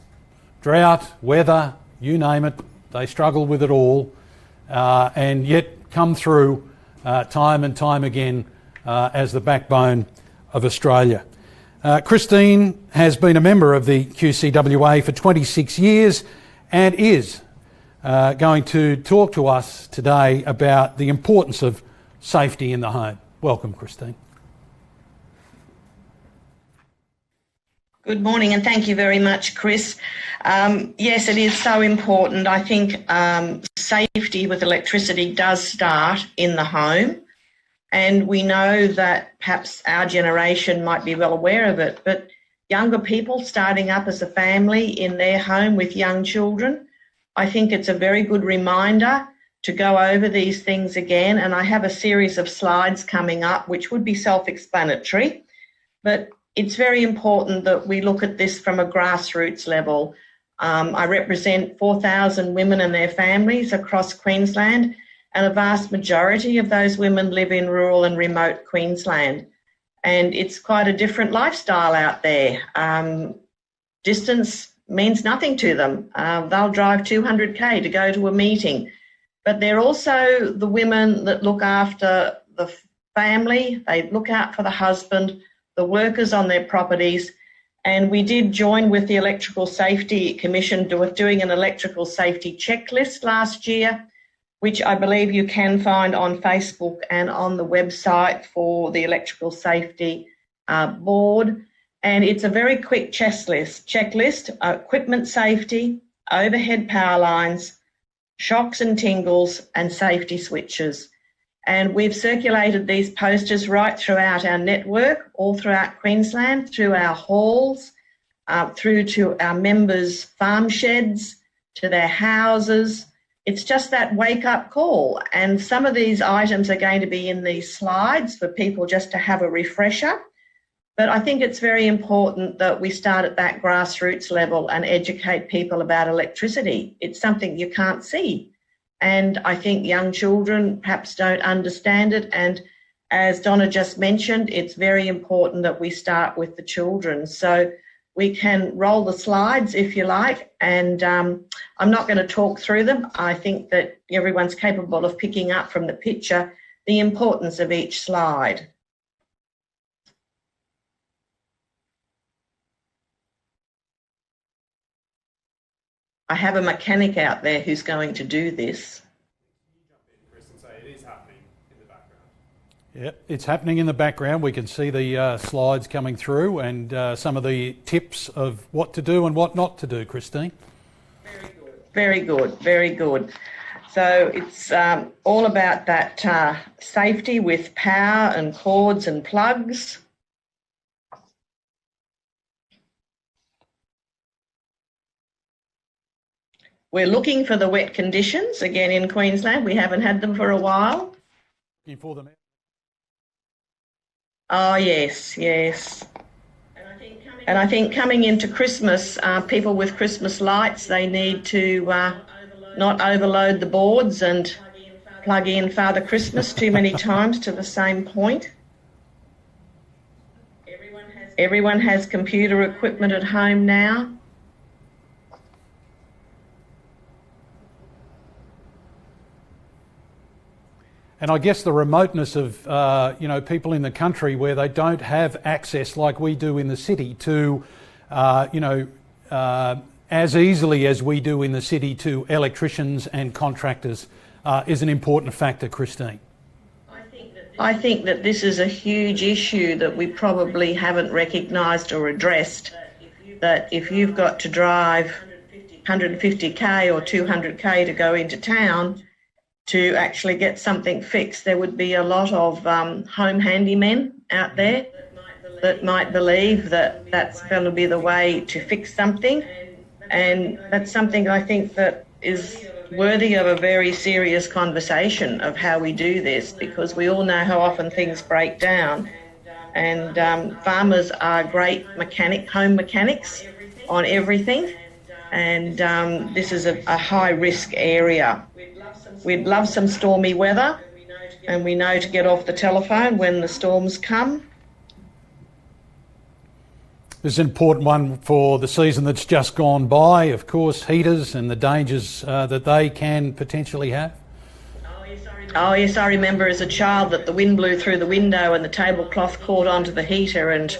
Drought, weather, you name it, they struggle with it all, and yet come through time and time again as the backbone of Australia. Christine has been a member of the QCWA for 26 years and is going to talk to us today about the importance of safety in the home. Welcome, Christine. Good morning, and thank you very much, Chris. Yes, it is so important. I think safety with electricity does start in the home. And we know that perhaps our generation might be well aware of it, but younger people starting up as a family in their home with young children, I think it's a very good reminder to go over these things again. And I have a series of slides coming up which would be self-explanatory, but it's very important that we look at this from a grassroots level. I represent 4,000 women and their families across Queensland, and a vast majority of those women live in rural and remote Queensland. And it's quite a different lifestyle out there. Distance means nothing to them. They'll drive 200k to go to a meeting. But they're also the women that look after the family, they look out for the husband, the workers on their properties. And we did join with the Electrical Safety Commission doing an electrical safety checklist last year, which I believe you can find on Facebook and on the website for the Electrical Safety Board. And it's a very quick checklist, equipment safety, overhead power lines, shocks and tingles, and safety switches. And we've circulated these posters right throughout our network, all throughout Queensland, through our halls, through to our members' farm sheds, to their houses. It's just that wake-up call. And some of these items are going to be in these slides for people just to have a refresher. But I think it's very important that we start at that grassroots level and educate people about electricity. It's something you can't see. And I think young children perhaps don't understand it. And as Donna just mentioned, it's very important that we start with the children. So we can roll the slides if you like. And I'm not going to talk through them. I think that everyone's capable of picking up from the picture the importance of each slide. I have a mechanic out there who's going to do this. Chris, and say it is happening in the background. Yeah, it's happening in the background. We can see the slides coming through and some of the tips of what to do and what not to do, Christine. Very good, very good. So it's all about that safety with power and cords and plugs. We're looking for the wet conditions again in Queensland. We haven't had them for a while. Looking for them. Oh, yes, yes. And I think coming into Christmas, people with Christmas lights, they need to not overload the boards and plug in Father Christmas too many times to the same point. Everyone has computer equipment at home now. And I guess the remoteness of people in the country where they don't have access like we do in the city to as easily as we do in the city to electricians and contractors is an important factor, Christine. I think that this is a huge issue that we probably haven't recognised or addressed, that if you've got to drive 150k or 200k to go into town to actually get something fixed, there would be a lot of home handymen out there that might believe that that's going to be the way to fix something. And that's something I think that is worthy of a very serious conversation of how we do this, because we all know how often things break down. And farmers are great home mechanics on everything. And this is a high risk area. We'd love some stormy weather, and we know to get off the telephone when the storms come. This is an important one for the season that's just gone by, of course, heaters and the dangers that they can potentially have. Oh yes, I remember as a child that the wind blew through the window and the tablecloth caught onto the heater and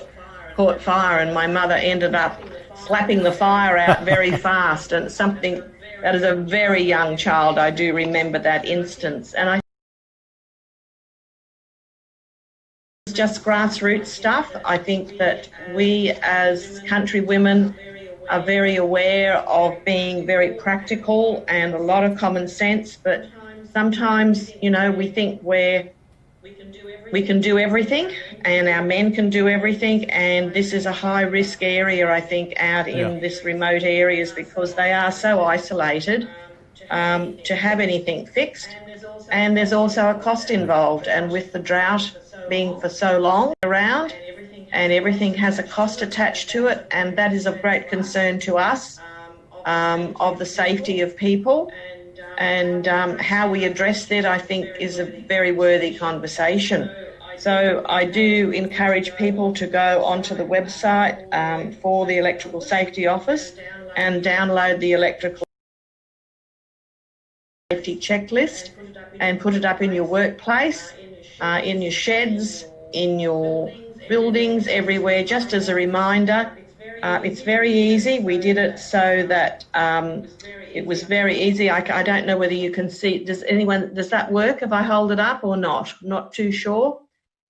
caught fire, and my mother ended up slapping the fire out very fast. And something that as a very young child, I do remember that instance. And it's just grassroots stuff. I think that we as country women are very aware of being very practical and a lot of common sense, but sometimes, we think we can do everything and our men can do everything, and this is a high risk area, I think, out in this remote areas, because they are so isolated to have anything fixed. And there's also a cost involved, and with the drought being for so long around, and everything has a cost attached to it, and that is of great concern to us, of the safety of people. and how we addressed it, I think, is a very worthy conversation. So I do encourage people to go onto the website for the Electrical Safety Office and download the Electrical Safety Checklist and put it up in your workplace, in your sheds, in your buildings, everywhere, just as a reminder. It's very easy. We did it so that it was very easy. I don't know whether you can see. Does that work if I hold it up or not? I'm not too sure,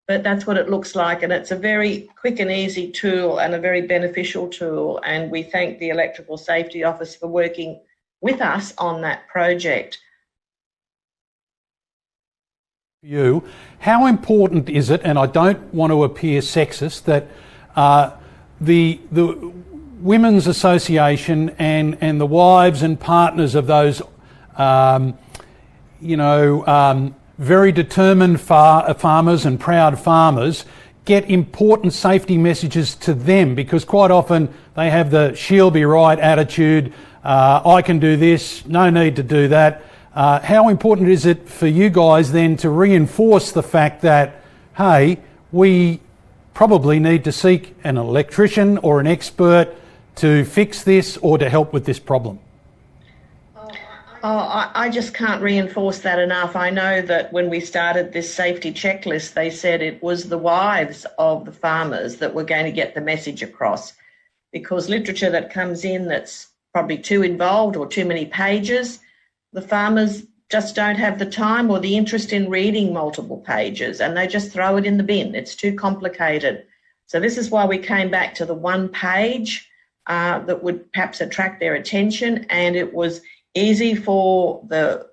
but that's what it looks like. And it's a very quick and easy tool and a very beneficial tool. And we thank the Electrical Safety Office for working with us on that project. You, how important is it, and I don't want to appear sexist, that the Women's Association and the wives and partners of those, very determined farmers and proud farmers get important safety messages to them, because quite often they have the she'll be right attitude, I can do this, no need to do that. How important is it for you guys then to reinforce the fact that, hey, we probably need to seek an electrician or an expert to fix this or to help with this problem? I just can't reinforce that enough. I know that when we started this safety checklist, they said it was the wives of the farmers that were going to get the message across, because literature that comes in that's probably too involved or too many pages, the farmers just don't have the time or the interest in reading multiple pages, and they just throw it in the bin. It's too complicated. So this is why we came back to the one page that would perhaps attract their attention, and it was easy for the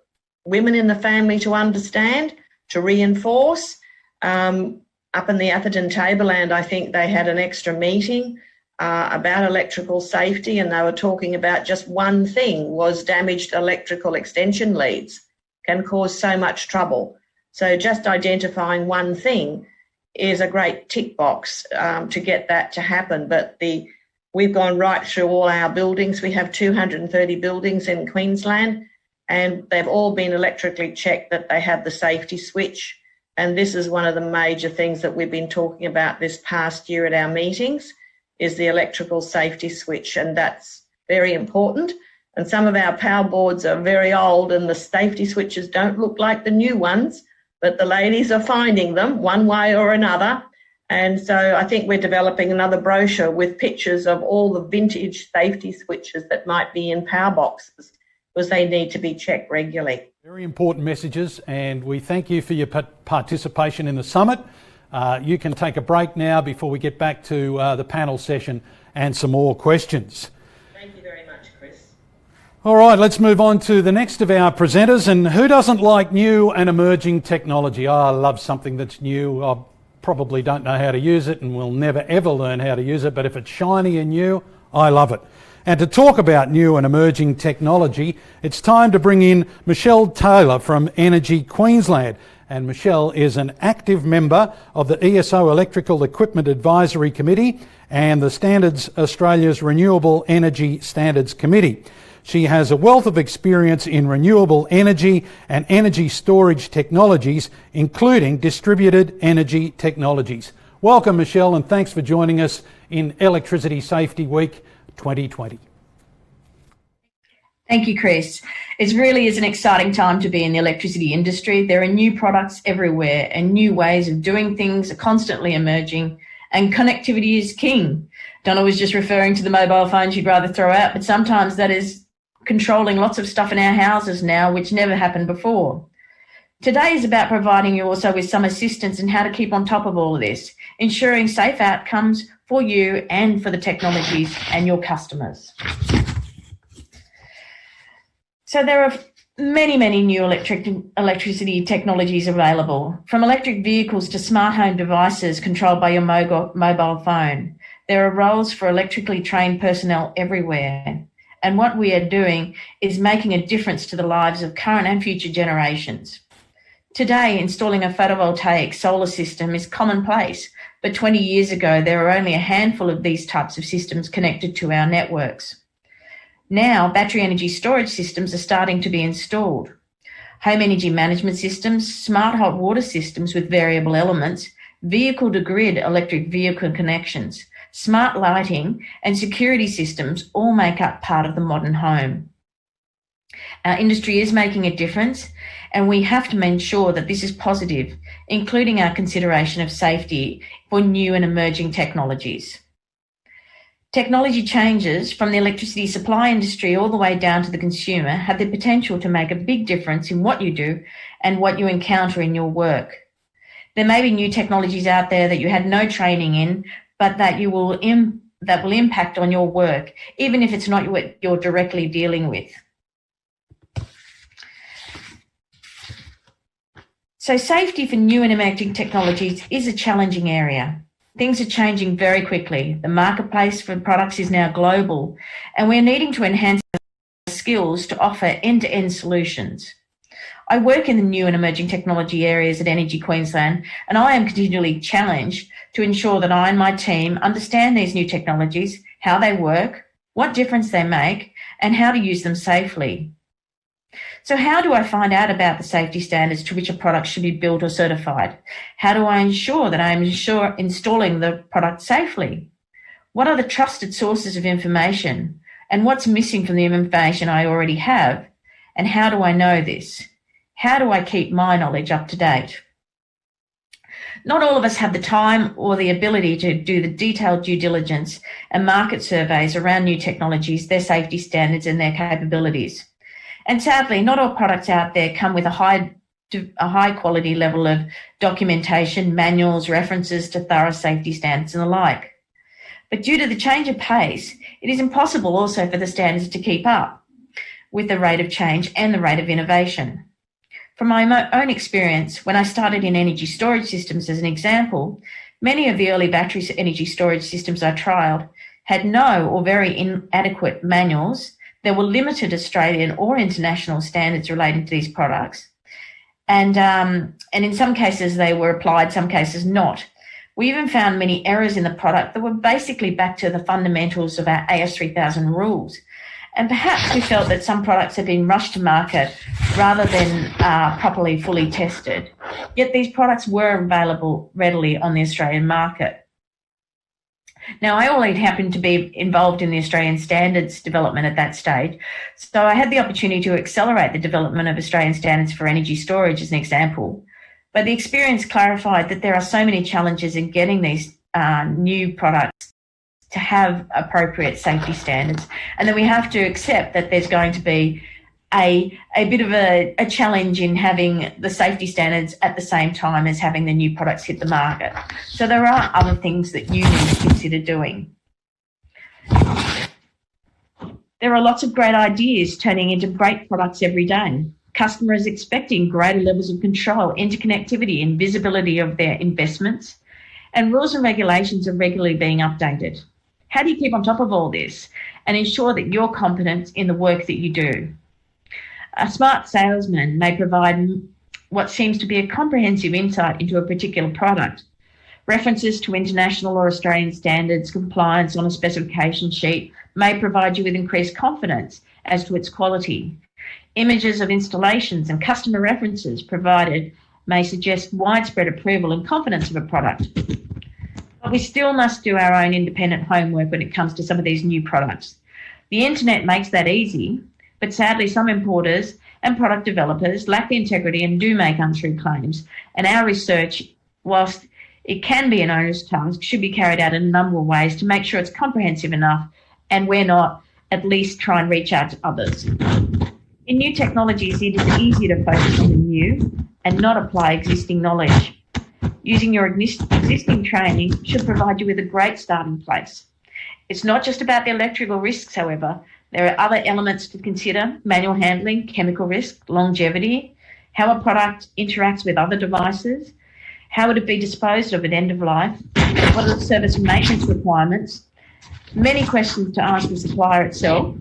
women in the family to understand, to reinforce. Up in the Atherton Tableland, I think they had an extra meeting about electrical safety, and they were talking about just one thing was damaged electrical extension leads can cause so much trouble. So just identifying one thing is a great tick box to get that to happen. But we've gone right through all our buildings. We have 230 buildings in Queensland, and they've all been electrically checked that they have the safety switch. And this is one of the major things that we've been talking about this past year at our meetings, is the electrical safety switch, and that's very important. And some of our power boards are very old and the safety switches don't look like the new ones, but the ladies are finding them one way or another. And so I think we're developing another brochure with pictures of all the vintage safety switches that might be in power boxes, because they need to be checked regularly. Very important messages, and we thank you for your participation in the summit. You can take a break now before we get back to the panel session and some more questions. Thank you very much, Chris. All right, let's move on to the next of our presenters. And who doesn't like new and emerging technology? I love something that's new. I probably don't know how to use it and will never ever learn how to use it, but if it's shiny and new, I love it. And to talk about new and emerging technology, it's time to bring in Michelle Taylor from Energy Queensland. And Michelle is an active member of the ESO Electrical Equipment Advisory Committee and the Standards Australia's Renewable Energy Standards Committee. She has a wealth of experience in renewable energy and energy storage technologies, including distributed energy technologies. Welcome, Michelle, and thanks for joining us in Electricity Safety Week 2020. Thank you, Chris. It really is an exciting time to be in the electricity industry. There are new products everywhere and new ways of doing things are constantly emerging, and connectivity is king. Donna was just referring to the mobile phones you'd rather throw out, but sometimes that is controlling lots of stuff in our houses now, which never happened before. Today is about providing you also with some assistance in how to keep on top of all of this, ensuring safe outcomes for you and for the technologies and your customers. So there are many new electricity technologies available, from electric vehicles to smart home devices controlled by your mobile phone. There are roles for electrically trained personnel everywhere. And what we are doing is making a difference to the lives of current and future generations. Today, installing a photovoltaic solar system is commonplace, but 20 years ago, there were only a handful of these types of systems connected to our networks. Now, battery energy storage systems are starting to be installed. Home energy management systems, smart hot water systems with variable elements, vehicle-to-grid electric vehicle connections, smart lighting and security systems all make up part of the modern home. Our industry is making a difference, and we have to ensure that this is positive, including our consideration of safety for new and emerging technologies. Technology changes from the electricity supply industry all the way down to the consumer have the potential to make a big difference in what you do and what you encounter in your work. There may be new technologies out there that you had no training in, but that will impact on your work, even if it's not what you're directly dealing with. So safety for new and emerging technologies is a challenging area. Things are changing very quickly. The marketplace for products is now global, and we're needing to enhance our skills to offer end-to-end solutions. I work in the new and emerging technology areas at Energy Queensland, and I am continually challenged to ensure that I and my team understand these new technologies, how they work, what difference they make, and how to use them safely. So how do I find out about the safety standards to which a product should be built or certified? How do I ensure that I'm installing the product safely? What are the trusted sources of information? And what's missing from the information I already have? And how do I know this? How do I keep my knowledge up to date? Not all of us have the time or the ability to do the detailed due diligence and market surveys around new technologies, their safety standards and their capabilities. And sadly, not all products out there come with a high quality level of documentation, manuals, references to thorough safety standards and the like. But due to the change of pace, it is impossible also for the standards to keep up with the rate of change and the rate of innovation. From my own experience, when I started in energy storage systems as an example, many of the early battery energy storage systems I trialled had no or very inadequate manuals. There were limited Australian or international standards relating to these products. And in some cases they were applied, some cases not. We even found many errors in the product that were basically back to the fundamentals of our AS3000 rules. And perhaps we felt that some products had been rushed to market rather than properly fully tested. Yet these products were available readily on the Australian market. Now, I already happened to be involved in the Australian standards development at that stage, so I had the opportunity to accelerate the development of Australian standards for energy storage as an example. But the experience clarified that there are so many challenges in getting these new products to have appropriate safety standards, and that we have to accept that there's going to be a bit of a challenge in having the safety standards at the same time as having the new products hit the market. So there are other things that you need to consider doing. There are lots of great ideas turning into great products every day. Customers expecting greater levels of control, interconnectivity and visibility of their investments, and rules and regulations are regularly being updated. How do you keep on top of all this and ensure that you're competent in the work that you do? A smart salesman may provide what seems to be a comprehensive insight into a particular product. References to international or Australian standards compliance on a specification sheet may provide you with increased confidence as to its quality. Images of installations and customer references provided may suggest widespread approval and confidence of a product. But we still must do our own independent homework when it comes to some of these new products. The internet makes that easy, but sadly some importers and product developers lack the integrity and do make untrue claims. And our research, whilst it can be an onerous task, should be carried out in a number of ways to make sure it's comprehensive enough, and where not, at least try and reach out to others. In new technologies, it is easier to focus on the new and not apply existing knowledge. Using your existing training should provide you with a great starting place. It's not just about the electrical risks, however. There are other elements to consider: manual handling, chemical risk, longevity, how a product interacts with other devices, how would it be disposed of at end of life, what are the service and maintenance requirements, many questions to ask the supplier itself.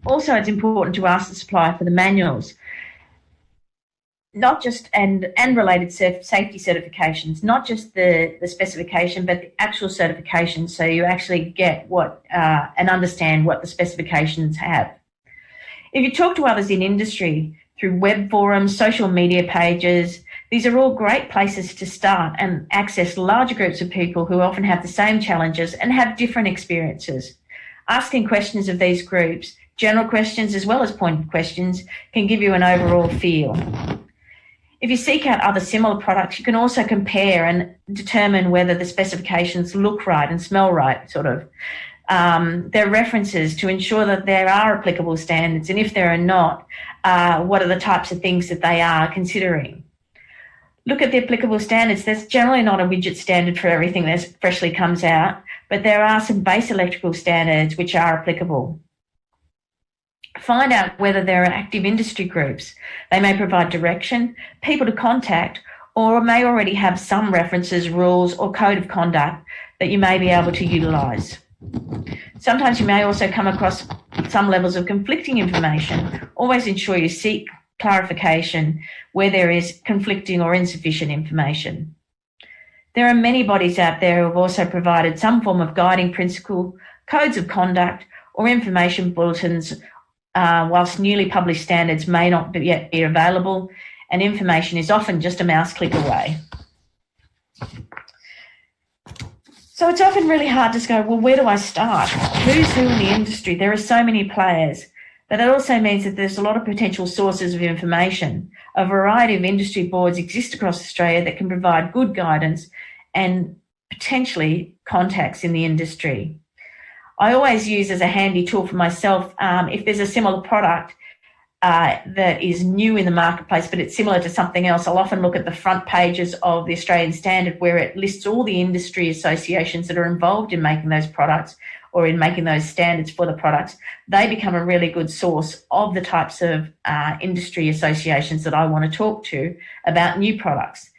Also, it's important to ask the supplier for the manuals. not just and related safety certifications, not just the specification, but the actual certification, so you actually get what and understand what the specifications have. If you talk to others in industry through web forums, social media pages, these are all great places to start and access larger groups of people who often have the same challenges and have different experiences. Asking questions of these groups, general questions as well as pointed questions, can give you an overall feel. If you seek out other similar products, you can also compare and determine whether the specifications look right and smell right, sort of. They're references to ensure that there are applicable standards, and if there are not, what are the types of things that they are considering. Look at the applicable standards. There's generally not a widget standard for everything that freshly comes out, but there are some base electrical standards which are applicable. Find out whether there are active industry groups. They may provide direction, people to contact, or may already have some references, rules, or code of conduct that you may be able to utilise. Sometimes you may also come across some levels of conflicting information. Always ensure you seek clarification where there is conflicting or insufficient information. There are many bodies out there who have also provided some form of guiding principle, codes of conduct, or information bulletins, whilst newly published standards may not yet be available, and information is often just a mouse click away. So it's often really hard to go, well, where do I start? Who's who in the industry? There are so many players. But that also means that there's a lot of potential sources of information. A variety of industry boards exist across Australia that can provide good guidance and potentially contacts in the industry. I always use as a handy tool for myself, if there's a similar product that is new in the marketplace, but it's similar to something else, I'll often look at the front pages of the Australian Standard where it lists all the industry associations that are involved in making those products or in making those standards for the products. They become a really good source of the types of industry associations that I want to talk to about new products.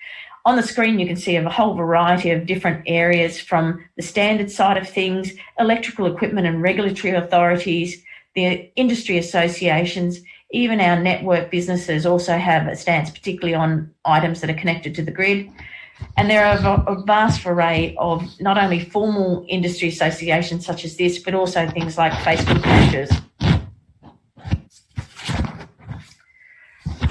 On the screen, you can see a whole variety of different areas, from the standard side of things, electrical equipment and regulatory authorities, the industry associations, even our network businesses also have a stance, particularly on items that are connected to the grid. And there are a vast array of not only formal industry associations such as this, but also things like Facebook pages.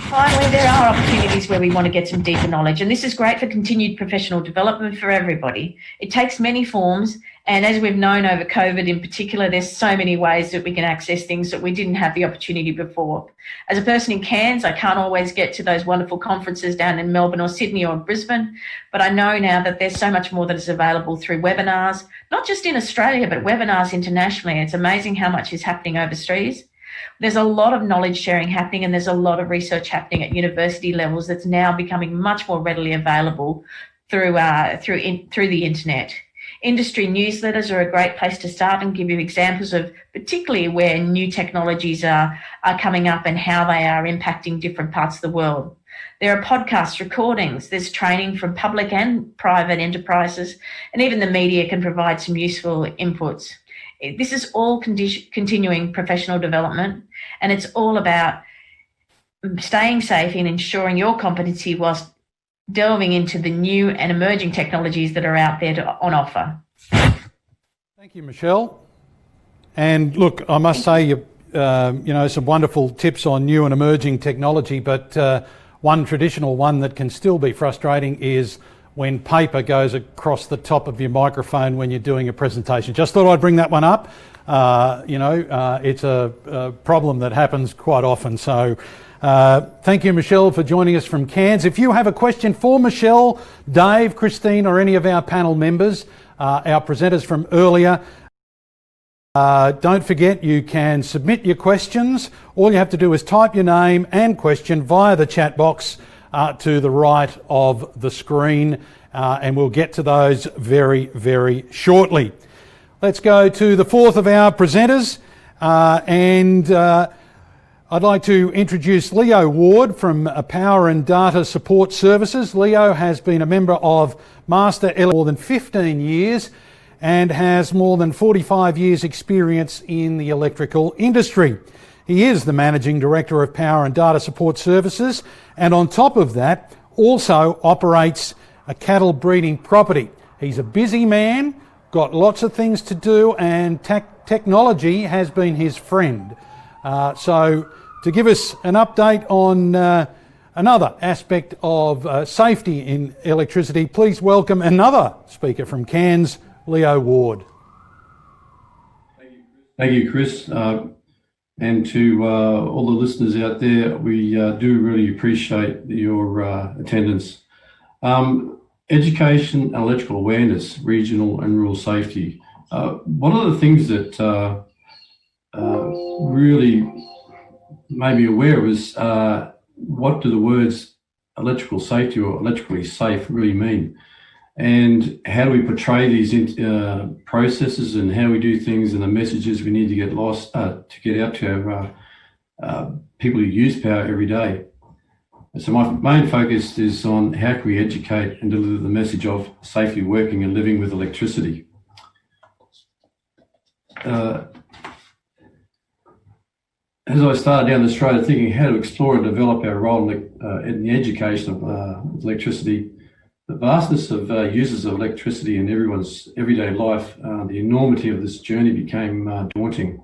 Finally, there are opportunities where we want to get some deeper knowledge, and this is great for continued professional development for everybody. It takes many forms, and as we've known over COVID in particular, there's so many ways that we can access things that we didn't have the opportunity before. As a person in Cairns, I can't always get to those wonderful conferences down in Melbourne or Sydney or Brisbane, but I know now that there's so much more that is available through webinars, not just in Australia, but webinars internationally. It's amazing how much is happening overseas. There's a lot of knowledge sharing happening, and there's a lot of research happening at university levels that's now becoming much more readily available through the internet. Industry newsletters are a great place to start and give you examples of particularly where new technologies are coming up and how they are impacting different parts of the world. There are podcast recordings, there's training from public and private enterprises, and even the media can provide some useful inputs. This is all continuing professional development, and it's all about staying safe and ensuring your competency whilst delving into the new and emerging technologies that are out there on offer. Thank you, Michelle. And look, I must say, some wonderful tips on new and emerging technology, but one traditional one that can still be frustrating is when paper goes across the top of your microphone when you're doing a presentation. Just thought I'd bring that one up. It's a problem that happens quite often. So thank you, Michelle, for joining us from Cairns. If you have a question for Michelle, Dave, Christine, or any of our panel members, our presenters from earlier, don't forget you can submit your questions. All you have to do is type your name and question via the chat box to the right of the screen, and we'll get to those very, very shortly. Let's go to the fourth of our presenters, and I'd like to introduce Leo Ward from Power and Data Support Services. Leo has been a member of Master L more than 15 years and has more than 45 years experience in the electrical industry. He is the Managing Director of Power and Data Support Services, and on top of that, also operates a cattle breeding property. He's a busy man, got lots of things to do, and technology has been his friend. So to give us an update on another aspect of safety in electricity, please welcome another speaker from Cairns, Leo Ward. Thank you, Chris. And to all the listeners out there, we do really appreciate your attendance. Education and electrical awareness, regional and rural safety. One of the things that really made me aware was what do the words electrical safety or electrically safe really mean? And how do we portray these processes and how we do things and the messages we need to get out to our people who use power every day. So my main focus is on how can we educate and deliver the message of safely working and living with electricity. As I started down this road thinking how to explore and develop our role in the education of electricity, the vastness of users of electricity in everyone's everyday life, the enormity of this journey became daunting.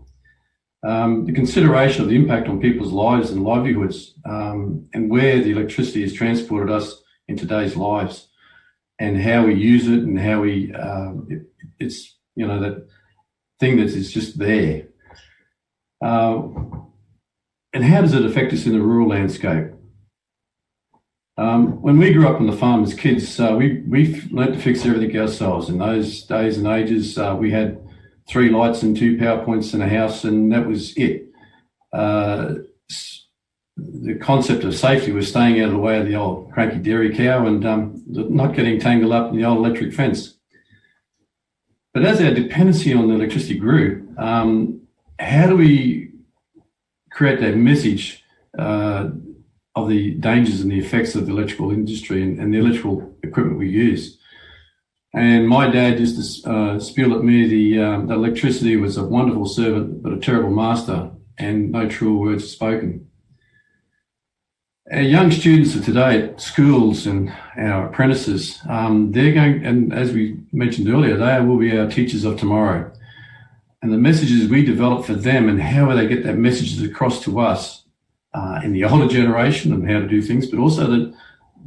The consideration of the impact on people's lives and livelihoods and where the electricity has transported us in today's lives and how we use it and how we, it's, you know, that thing that is just there. And how does it affect us in the rural landscape? When we grew up on the farm as kids, we learnt to fix everything ourselves. In those days and ages, we had 3 lights and 2 power points in a house, and that was it. The concept of safety was staying out of the way of the old cranky dairy cow and not getting tangled up in the old electric fence. But as our dependency on the electricity grew, how do we create that message of the dangers and the effects of the electrical industry and the electrical equipment we use? And my dad used to spiel at me that electricity was a wonderful servant but a terrible master, and no truer words are spoken. Our young students of today at schools and our apprentices, they're going, and as we mentioned earlier, they will be our teachers of tomorrow. And the messages we develop for them and how they get that messages across to us in the older generation and how to do things, but also the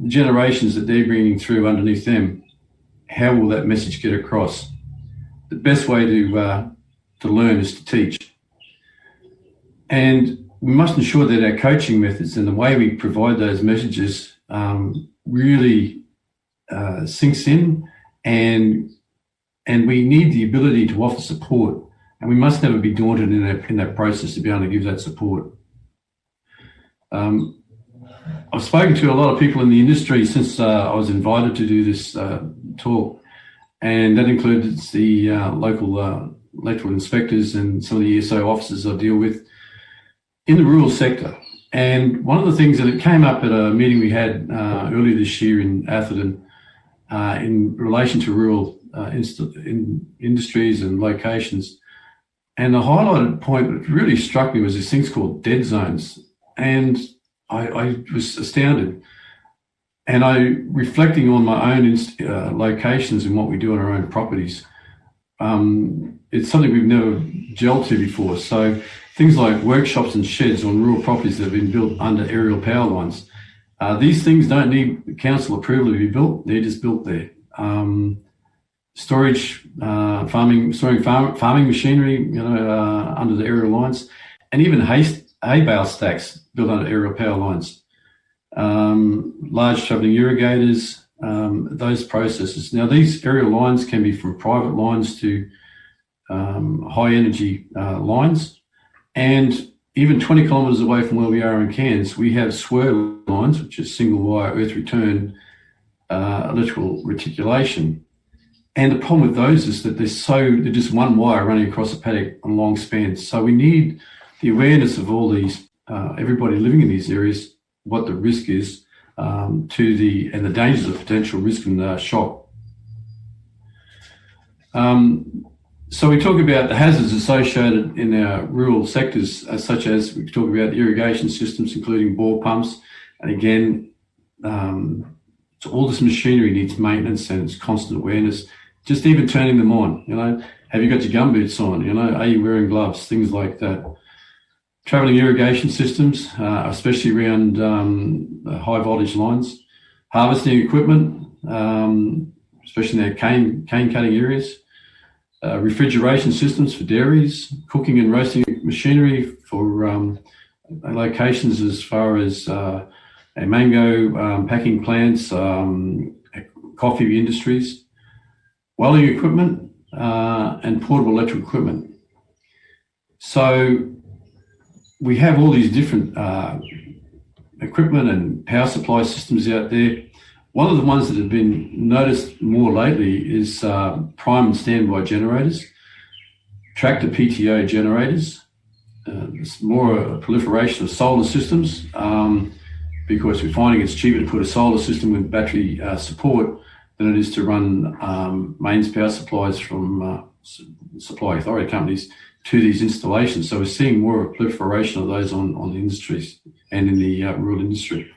generations that they're bringing through underneath them, how will that message get across? The best way to learn is to teach. And we must ensure that our coaching methods and the way we provide those messages really sinks in, and we need the ability to offer support. And we must never be daunted in that process to be able to give that support. I've spoken to a lot of people in the industry since I was invited to do this talk, and that includes the local electrical inspectors and some of the ESO officers I deal with in the rural sector. And one of the things that it came up at a meeting we had earlier this year in Atherton in relation to rural industries and locations. And the highlighted point that really struck me was these things called dead zones. And I was astounded. And reflecting on my own locations and what we do on our own properties, it's something we've never gelled to before. So things like workshops and sheds on rural properties that have been built under aerial power lines. These things don't need council approval to be built. They're just built there. Farming machinery, under the aerial lines, and even hay bale stacks built under aerial power lines. Large travelling irrigators, those processes. Now, these aerial lines can be from private lines to high energy lines, and even 20 kilometres away from where we are in Cairns, we have SWIR lines, which is single wire earth return electrical reticulation. And the problem with those is that they're just one wire running across a paddock on long spans. So we need the awareness of all these, everybody living in these areas, what the risk is and the dangers of potential risk and shock. So we talk about the hazards associated in our rural sectors, such as we talk about irrigation systems, including bore pumps. And again, so all this machinery needs maintenance and it's constant awareness. Just even turning them on, have you got your gumboots on? Are you wearing gloves? Things like that. Travelling irrigation systems, especially around high voltage lines. Harvesting equipment, especially in their cane cutting areas. Refrigeration systems for dairies, cooking and roasting machinery for locations as far as mango packing plants, coffee industries, welding equipment, and portable electrical equipment. So we have all these different equipment and power supply systems out there. One of the ones that have been noticed more lately is prime and standby generators, tractor PTO generators. It's more a proliferation of solar systems because we're finding it's cheaper to put a solar system with battery support than it is to run mains power supplies from supply authority companies to these installations. So we're seeing more of a proliferation of those on the industries and in the rural industry.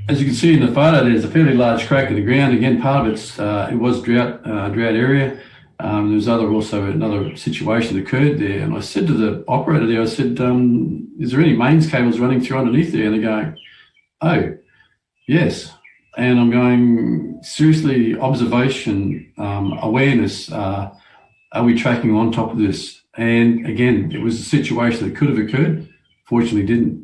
As you can see in the photo, there's a fairly large crack in the ground. Again, part of it's it was drought area. There's another situation that occurred there. And I said to the operator there, I said, is there any mains cables running through underneath there? And they're going, oh, yes. And I'm going, seriously, observation, awareness, are we tracking on top of this? And again, it was a situation that could have occurred, fortunately didn't.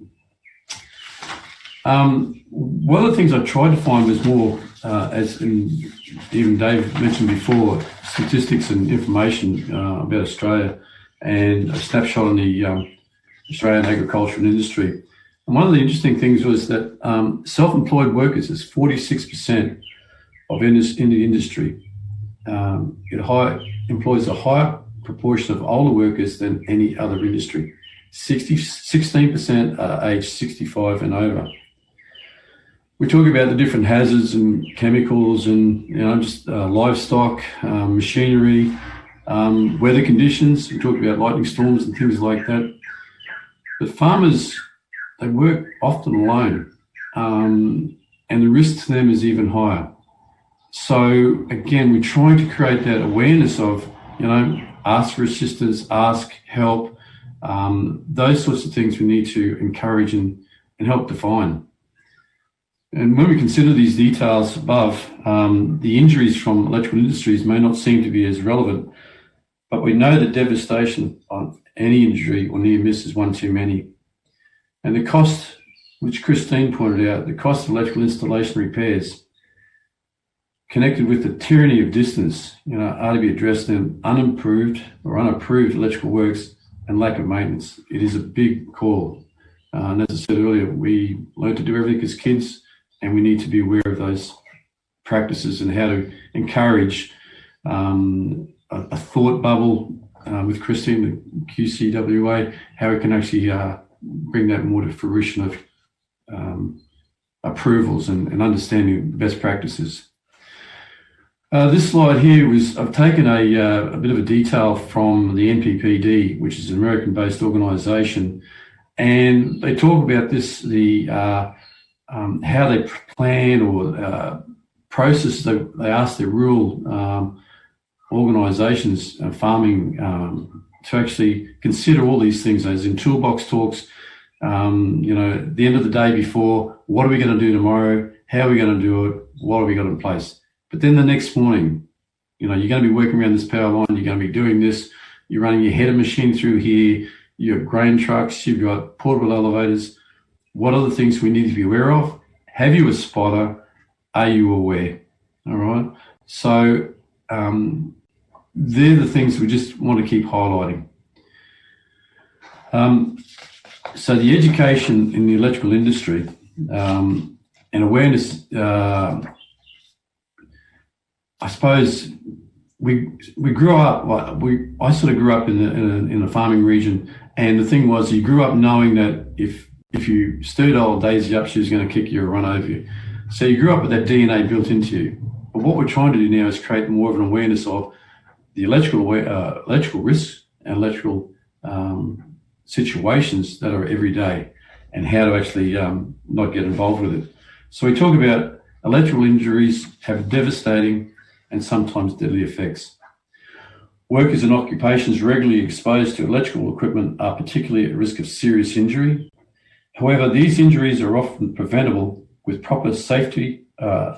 One of the things I tried to find was more, as even Dave mentioned before, statistics and information about Australia and a snapshot on the Australian agriculture and industry. And one of the interesting things was that self-employed workers is 46% in the industry. It employs a higher proportion of older workers than any other industry. 16% are aged 65 and over. We talk about the different hazards and chemicals and just livestock, machinery, weather conditions. We talk about lightning storms and things like that. But farmers, they work often alone, and the risk to them is even higher. So again, we're trying to create that awareness of, ask for assistance, ask help, those sorts of things we need to encourage and help define. And when we consider these details above, the injuries from electrical industries may not seem to be as relevant, but we know that devastation of any injury or near miss is one too many. And the cost, which Christine pointed out, the cost of electrical installation repairs connected with the tyranny of distance, are to be addressed in unimproved or unapproved electrical works and lack of maintenance. It is a big call. And as I said earlier, we learn to do everything as kids, and we need to be aware of those practices and how to encourage a thought bubble with Christine, the QCWA, how we can actually bring that more to fruition of approvals and understanding best practices. This slide here I've taken a bit of a detail from the NPPD, which is an American-based organisation, and they talk about this, how they plan or process. They ask their rural organisations, farming, to actually consider all these things, as in toolbox talks. At the end of the day before, what are we going to do tomorrow? How are we going to do it? What have we got in place? But then the next morning, you're going to be working around this power line. You're going to be doing this. You're running your header machine through here. You've got grain trucks. You've got portable elevators. What are the things we need to be aware of? Have you a spotter? Are you aware? All right. So they're the things we just want to keep highlighting. So the education in the electrical industry and awareness, I suppose we grew up. I sort of grew up in a farming region, and the thing was, you grew up knowing that if you stirred old Daisy up, she was going to kick you or run over you. So you grew up with that DNA built into you. But what we're trying to do now is create more of an awareness of the electrical risks and electrical situations that are every day, and how to actually not get involved with it. So we talk about electrical injuries have devastating and sometimes deadly effects. Workers and occupations regularly exposed to electrical equipment are particularly at risk of serious injury. However, these injuries are often preventable with proper safety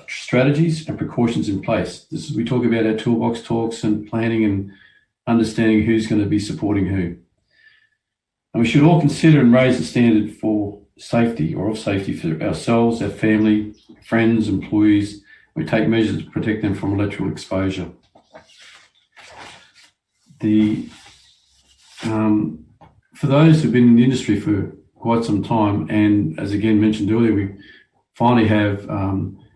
strategies and precautions in place. This is, we talk about our toolbox talks and planning and understanding who's going to be supporting who. And we should all consider and raise the standard for safety or of safety for ourselves, our family, friends, employees. We take measures to protect them from electrical exposure. For those who've been in the industry for quite some time, and as again mentioned earlier, we finally have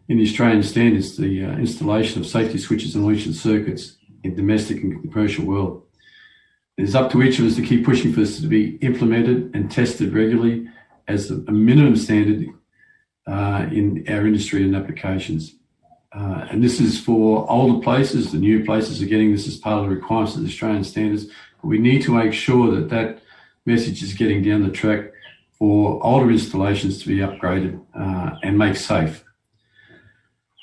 in the Australian standards the installation of safety switches and leashed circuits in domestic and commercial world. It's up to each of us to keep pushing for this to be implemented and tested regularly as a minimum standard in our industry and applications. And this is for older places. The new places are getting this as part of the requirements of the Australian standards. But we need to make sure that that message is getting down the track for older installations to be upgraded and make safe.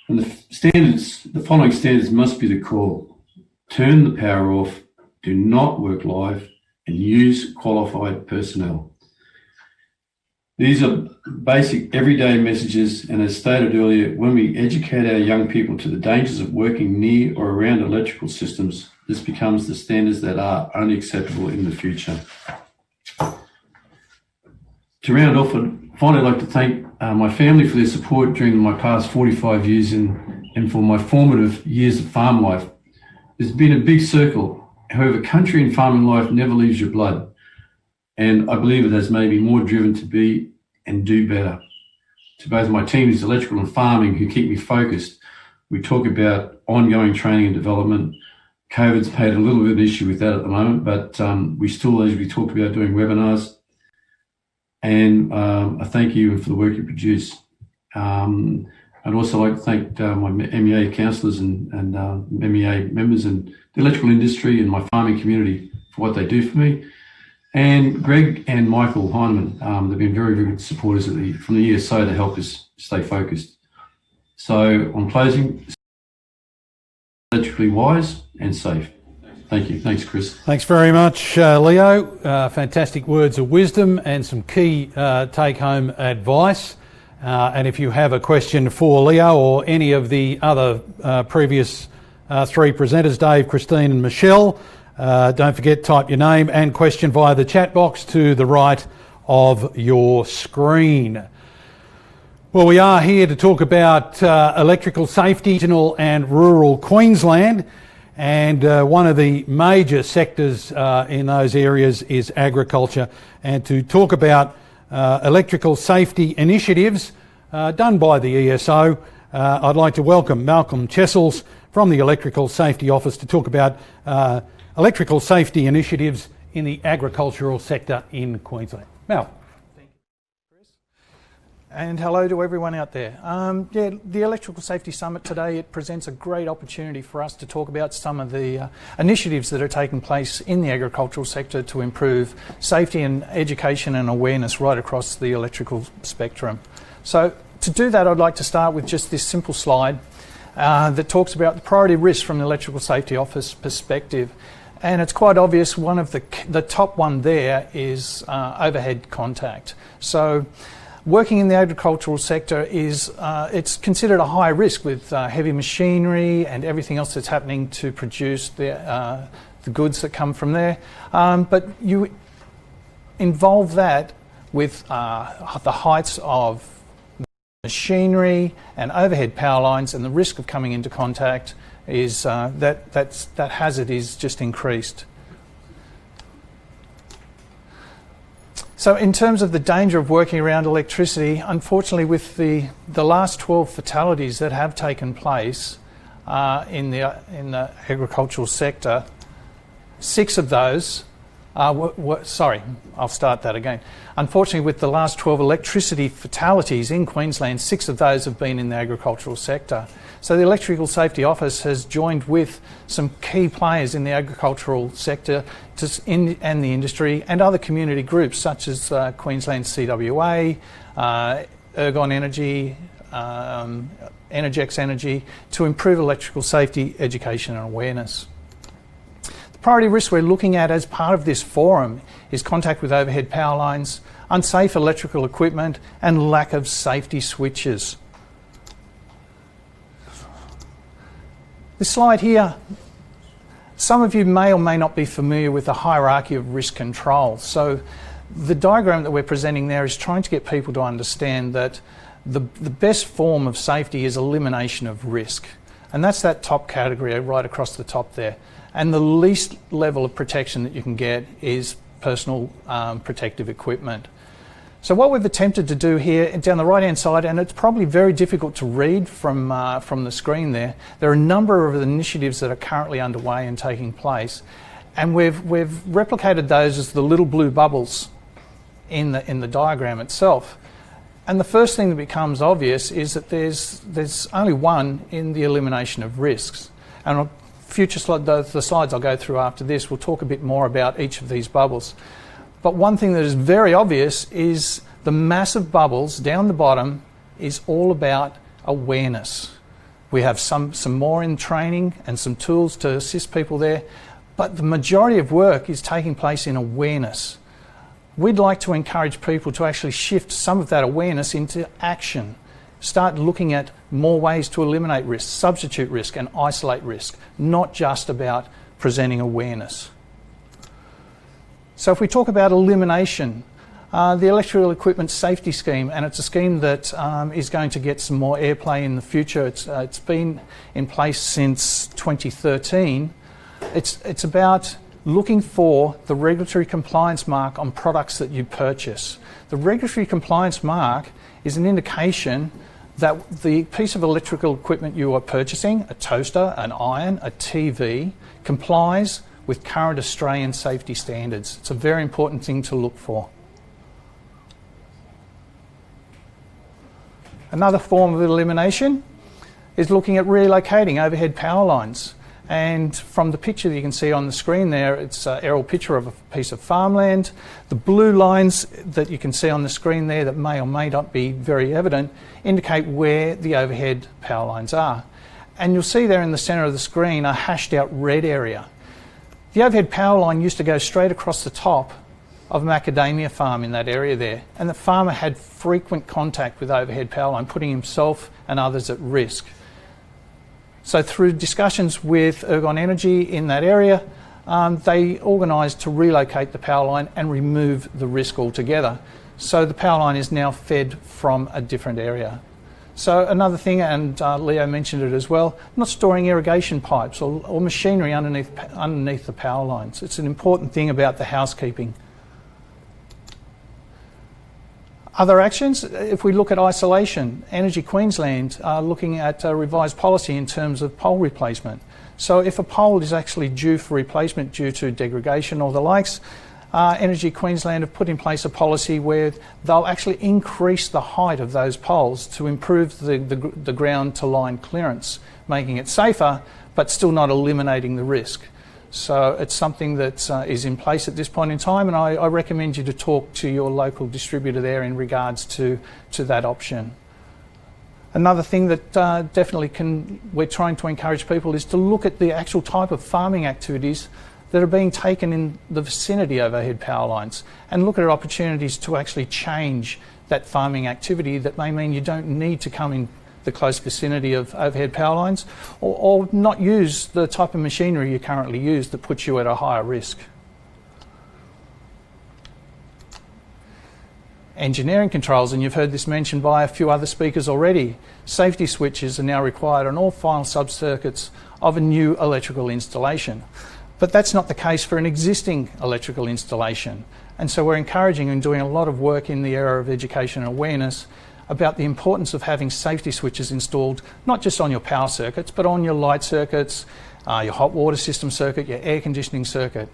And the following standards must be the call. Turn the power off, do not work live, and use qualified personnel. These are basic everyday messages, and as stated earlier, when we educate our young people to the dangers of working near or around electrical systems, this becomes the standards that are only acceptable in the future. To round off, I'd finally like to thank my family for their support during my past 45 years and for my formative years of farm life. There's been a big circle. However, country and farming life never leaves your blood. And I believe it has made me more driven to be and do better. To both my teams, electrical and farming, who keep me focused, we talk about ongoing training and development. COVID's paid a little bit of an issue with that at the moment, but we still, as we talked about, doing webinars. And I thank you for the work you produce. I'd also like to thank my MEA councillors and MEA members and the electrical industry and my farming community for what they do for me. And Greg and Michael Heinemann, they've been very, very good supporters from the ESO to help us stay focused. So on closing, electrically wise and safe. Thank you. Thanks, Chris. Thanks very much, Leo. Fantastic words of wisdom and some key take-home advice. And if you have a question for Leo or any of the other previous three presenters, Dave, Christine and Michelle, don't forget, type your name and question via the chat box to the right of your screen. Well, we are here to talk about electrical safety, regional and rural Queensland. And one of the major sectors in those areas is agriculture. And to talk about electrical safety initiatives done by the ESO, I'd like to welcome Malcolm Chessells from the Electrical Safety Office to talk about electrical safety initiatives in the agricultural sector in Queensland. Mal. Thank you, Chris. And hello to everyone out there. The Electrical Safety Summit today, it presents a great opportunity for us to talk about some of the initiatives that are taking place in the agricultural sector to improve safety and education and awareness right across the electrical spectrum. So to do that, I'd like to start with just this simple slide that talks about the priority risks from the Electrical Safety Office perspective. And it's quite obvious, one of the top one there is overhead contact. So working in the agricultural sector is, it's considered a high risk with heavy machinery and everything else that's happening to produce the goods that come from there. But you involve that with the heights of machinery and overhead power lines, and the risk of coming into contact is that hazard is just increased. So in terms of the danger of working around electricity, unfortunately with the last 12 fatalities that have taken place in the agricultural sector, 6 of those Sorry, I'll start that again. Unfortunately, with the last 12 electricity fatalities in Queensland, 6 of those have been in the agricultural sector. So the Electrical Safety Office has joined with some key players in the agricultural sector and the industry and other community groups such as Queensland CWA, Ergon Energy, Energex Energy, to improve electrical safety education and awareness. Priority risks we're looking at as part of this forum is contact with overhead power lines, unsafe electrical equipment and lack of safety switches. This slide here, some of you may or may not be familiar with the hierarchy of risk control. So the diagram that we're presenting there is trying to get people to understand that the best form of safety is elimination of risk. And that's that top category right across the top there. And the least level of protection that you can get is personal protective equipment. So what we've attempted to do here down the right hand side, and it's probably very difficult to read from the screen there are a number of initiatives that are currently underway and taking place, and we've replicated those as the little blue bubbles in the diagram itself. And the first thing that becomes obvious is that there's only one in the elimination of risks. And future the slides I'll go through after this will talk a bit more about each of these bubbles. But one thing that is very obvious is the massive bubbles down the bottom is all about awareness. We have some more in training and some tools to assist people there, but the majority of work is taking place in awareness. We'd like to encourage people to actually shift some of that awareness into action. Start looking at more ways to eliminate risk, substitute risk and isolate risk, not just about presenting awareness. So if we talk about elimination, the Electrical Equipment Safety Scheme, and it's a scheme that is going to get some more airplay in the future. It's been in place since 2013. It's about looking for the regulatory compliance mark on products that you purchase. The regulatory compliance mark is an indication that the piece of electrical equipment you are purchasing, a toaster, an iron, a TV, complies with current Australian safety standards. It's a very important thing to look for. Another form of elimination is looking at relocating overhead power lines. And from the picture that you can see on the screen there, it's an aerial picture of a piece of farmland. The blue lines that you can see on the screen there that may or may not be very evident indicate where the overhead power lines are. And you'll see there in the centre of the screen a hashed out red area. The overhead power line used to go straight across the top of a macadamia farm in that area there, and the farmer had frequent contact with overhead power line, putting himself and others at risk. So through discussions with Ergon Energy in that area, they organised to relocate the power line and remove the risk altogether. So the power line is now fed from a different area. So another thing, and Leo mentioned it as well, not storing irrigation pipes or machinery underneath the power lines. It's an important thing about the housekeeping. Other actions, if we look at isolation, Energy Queensland are looking at a revised policy in terms of pole replacement. So if a pole is actually due for replacement due to degradation or the likes, Energy Queensland have put in place a policy where they'll actually increase the height of those poles to improve the ground to line clearance, making it safer but still not eliminating the risk. So it's something that is in place at this point in time, and I recommend you to talk to your local distributor there in regards to that option. Another thing that definitely we're trying to encourage people is to look at the actual type of farming activities that are being taken in the vicinity of overhead power lines, and look at opportunities to actually change that farming activity that may mean you don't need to come in the close vicinity of overhead power lines, or not use the type of machinery you currently use that puts you at a higher risk. Engineering controls, and you've heard this mentioned by a few other speakers already. Safety switches are now required on all final sub-circuits of a new electrical installation. But that's not the case for an existing electrical installation. And so we're encouraging and doing a lot of work in the area of education and awareness about the importance of having safety switches installed, not just on your power circuits, but on your light circuits, your hot water system circuit, your air conditioning circuit.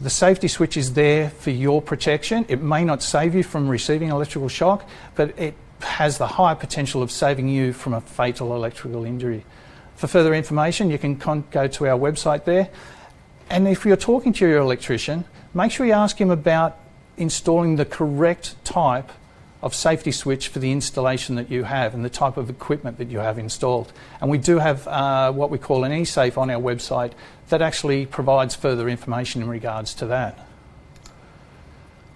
The safety switch is there for your protection. It may not save you from receiving electrical shock, but it has the high potential of saving you from a fatal electrical injury. For further information, you can go to our website there. And if you're talking to your electrician, make sure you ask him about installing the correct type of safety switch for the installation that you have and the type of equipment that you have installed. And we do have what we call an e-safe on our website that actually provides further information in regards to that.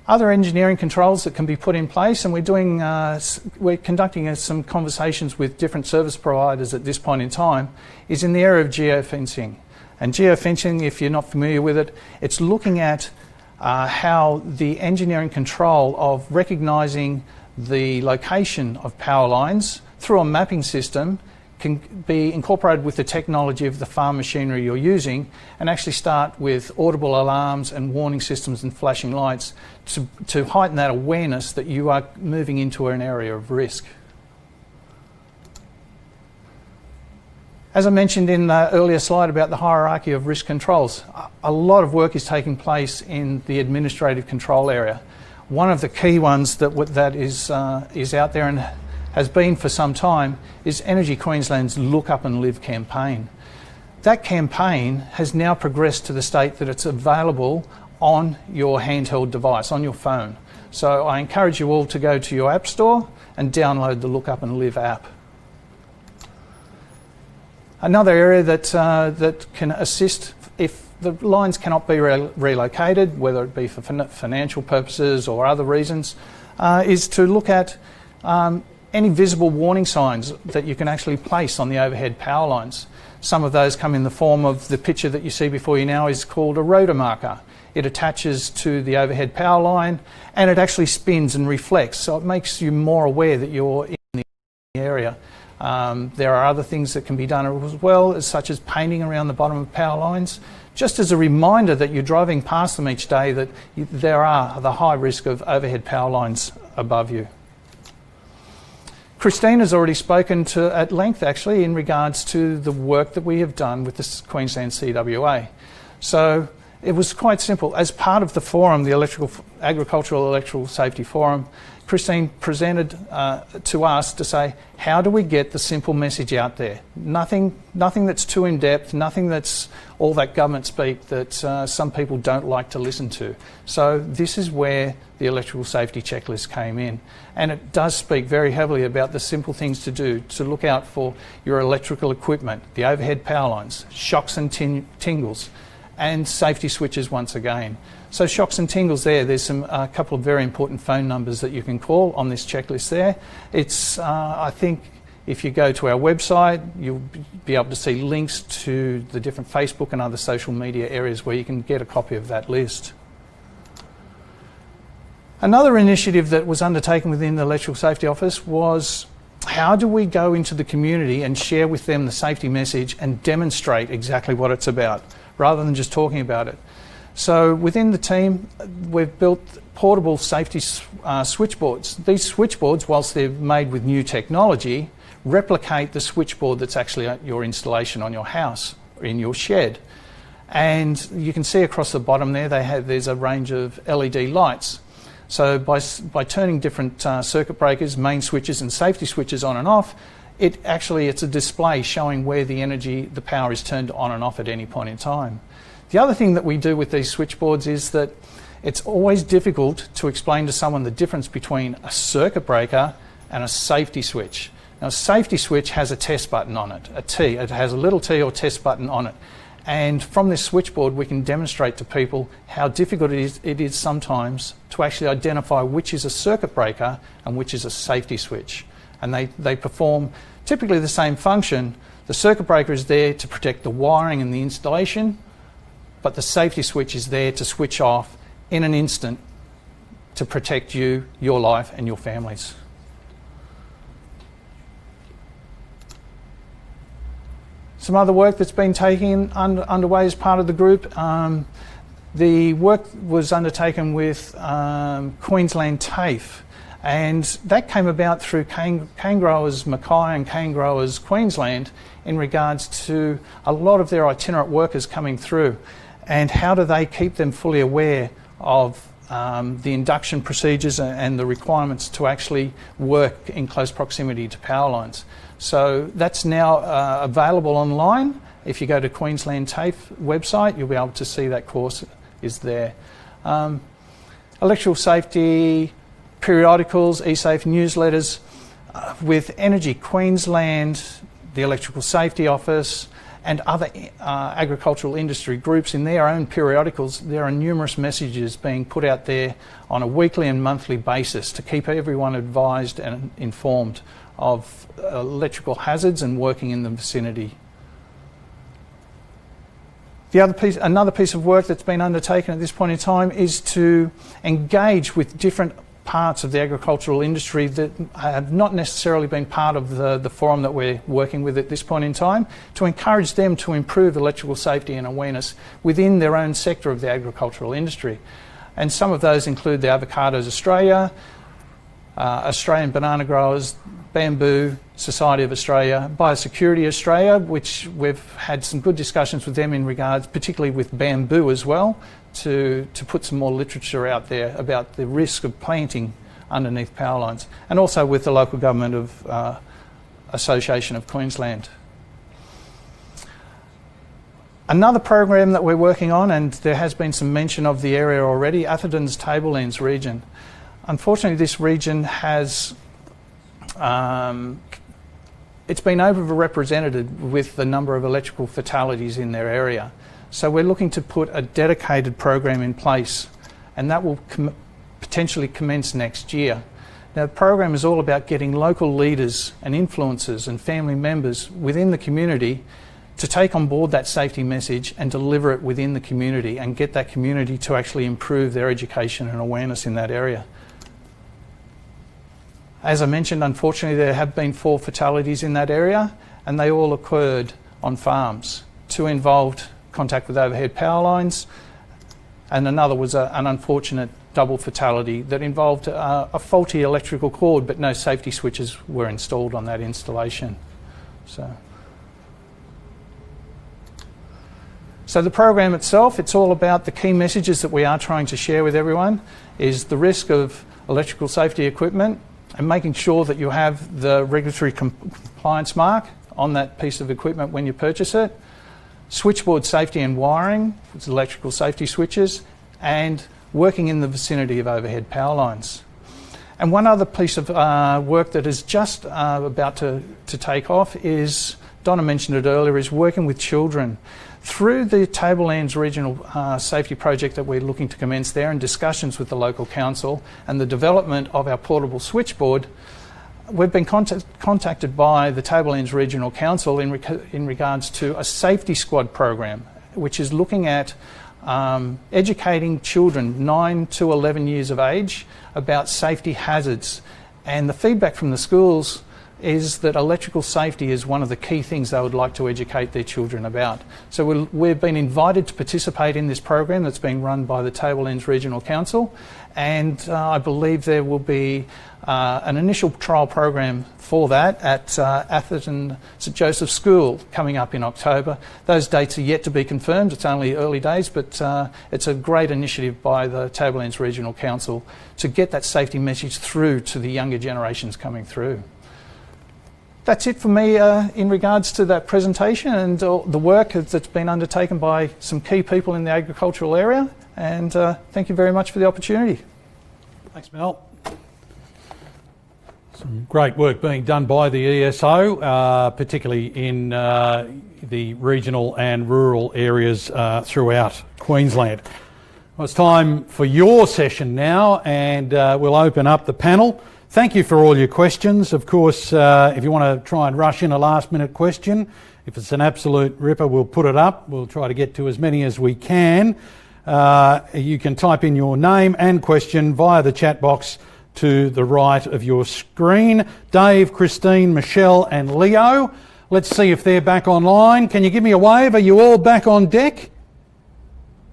Other engineering controls that can be put in place, and we're conducting some conversations with different service providers at this point in time, is in the area of geofencing. And geofencing, if you're not familiar with it, it's looking at how the engineering control of recognising the location of power lines through a mapping system can be incorporated with the technology of the farm machinery you're using, and actually start with audible alarms and warning systems and flashing lights to heighten that awareness that you are moving into an area of risk. As I mentioned in the earlier slide about the hierarchy of risk controls, a lot of work is taking place in the administrative control area. One of the key ones that is out there and has been for some time is Energy Queensland's Look Up and Live campaign. That campaign has now progressed to the state that it's available on your handheld device, on your phone. So I encourage you all to go to your app store and download the Look Up and Live app. Another area that can assist if the lines cannot be relocated, whether it be for financial purposes or other reasons, is to look at any visible warning signs that you can actually place on the overhead power lines. Some of those come in the form of the picture that you see before you now is called a rotor marker. It attaches to the overhead power line and it actually spins and reflects, so it makes you more aware that you're in the area. There are other things that can be done as well, such as painting around the bottom of power lines, just as a reminder that you're driving past them each day, that there are the high risk of overhead power lines above you. Christina's already spoken to at length actually in regards to the work that we have done with the Queensland CWA. So it was quite simple. As part of the forum, the Agricultural Electrical Safety Forum, Christine presented to us to say, how do we get the simple message out there? Nothing that's too in-depth, nothing that's all that government speak that some people don't like to listen to. So this is where the electrical safety checklist came in. And it does speak very heavily about the simple things to do to look out for your electrical equipment, the overhead power lines, shocks and tingles, and safety switches once again. So shocks and tingles there's a couple of very important phone numbers that you can call on this checklist there. It's, I think, if you go to our website, you'll be able to see links to the different Facebook and other social media areas where you can get a copy of that list. Another initiative that was undertaken within the Electrical Safety Office was how do we go into the community and share with them the safety message and demonstrate exactly what it's about, rather than just talking about it. So within the team, we've built portable safety switchboards. These switchboards, whilst they're made with new technology, replicate the switchboard that's actually at your installation on your house or in your shed. And you can see across the bottom there, there's a range of LED lights. So by turning different circuit breakers, main switches and safety switches on and off, it's a display showing where the power is turned on and off at any point in time. The other thing that we do with these switchboards is that it's always difficult to explain to someone the difference between a circuit breaker and a safety switch. Now, a safety switch has a test button on it, a T. It has a little T or test button on it. And from this switchboard, we can demonstrate to people how difficult it is sometimes to actually identify which is a circuit breaker and which is a safety switch. And they perform typically the same function. The circuit breaker is there to protect the wiring and the installation, but the safety switch is there to switch off in an instant to protect you, your life and your families. Some other work that's been underway as part of the group. The work was undertaken with Queensland TAFE, and that came about through cane growers Mackay and cane growers Queensland in regards to a lot of their itinerant workers coming through. and how do they keep them fully aware of the induction procedures and the requirements to actually work in close proximity to power lines. So that's now available online. If you go to Queensland TAFE website, you'll be able to see that course is there. Electrical safety periodicals, eSafe newsletters, with Energy Queensland, the Electrical Safety Office, and other agricultural industry groups in their own periodicals. There are numerous messages being put out there on a weekly and monthly basis to keep everyone advised and informed of electrical hazards and working in the vicinity. Another piece of work that's been undertaken at this point in time is to engage with different parts of the agricultural industry that have not necessarily been part of the forum that we're working with at this point in time, to encourage them to improve electrical safety and awareness within their own sector of the agricultural industry. And some of those include the Avocados Australia, Australian Banana Growers, Bamboo Society of Australia, Biosecurity Australia, which we've had some good discussions with them in regards, particularly with bamboo as well, to put some more literature out there about the risk of planting underneath power lines, and also with the local government of Association of Queensland. Another program that we're working on, and there has been some mention of the area already, Atherton's Tablelands region. Unfortunately, this region has it's been overrepresented with the number of electrical fatalities in their area. So we're looking to put a dedicated program in place, and that will potentially commence next year. Now, the program is all about getting local leaders and influencers and family members within the community to take on board that safety message and deliver it within the community and get that community to actually improve their education and awareness in that area. As I mentioned, unfortunately, there have been 4 fatalities in that area, and they all occurred on farms. 2 involved contact with overhead power lines, and another was an unfortunate double fatality that involved a faulty electrical cord, but no safety switches were installed on that installation. So the program itself, it's all about the key messages that we are trying to share with everyone, is the risk of electrical safety equipment and making sure that you have the regulatory compliance mark on that piece of equipment when you purchase it, switchboard safety and wiring, it's electrical safety switches, and working in the vicinity of overhead power lines. And one other piece of work that is just about to take off is, Donna mentioned it earlier, is working with children. Through the Tablelands Regional Safety Project that we're looking to commence there, and discussions with the local council and the development of our portable switchboard, we've been contacted by the Tablelands Regional Council in regards to a safety squad program, which is looking at educating children 9 to 11 years of age about safety hazards. And the feedback from the schools is that electrical safety is one of the key things they would like to educate their children about. So we've been invited to participate in this program that's being run by the Tablelands Regional Council, and I believe there will be an initial trial program for that at Atherton St Joseph's School coming up in October. Those dates are yet to be confirmed, it's only early days, but it's a great initiative by the Tablelands Regional Council to get that safety message through to the younger generations coming through. That's it for me in regards to that presentation and the work that's been undertaken by some key people in the agricultural area, and thank you very much for the opportunity. Thanks, Mel. Some great work being done by the ESO, particularly in the regional and rural areas throughout Queensland. Well, it's time for your session now, and we'll open up the panel. Thank you for all your questions. Of course, if you want to try and rush in a last-minute question, if it's an absolute ripper, we'll put it up. We'll try to get to as many as we can. You can type in your name and question via the chat box to the right of your screen. Dave, Christine, Michelle and Leo. Let's see if they're back online. Can you give me a wave? Are you all back on deck?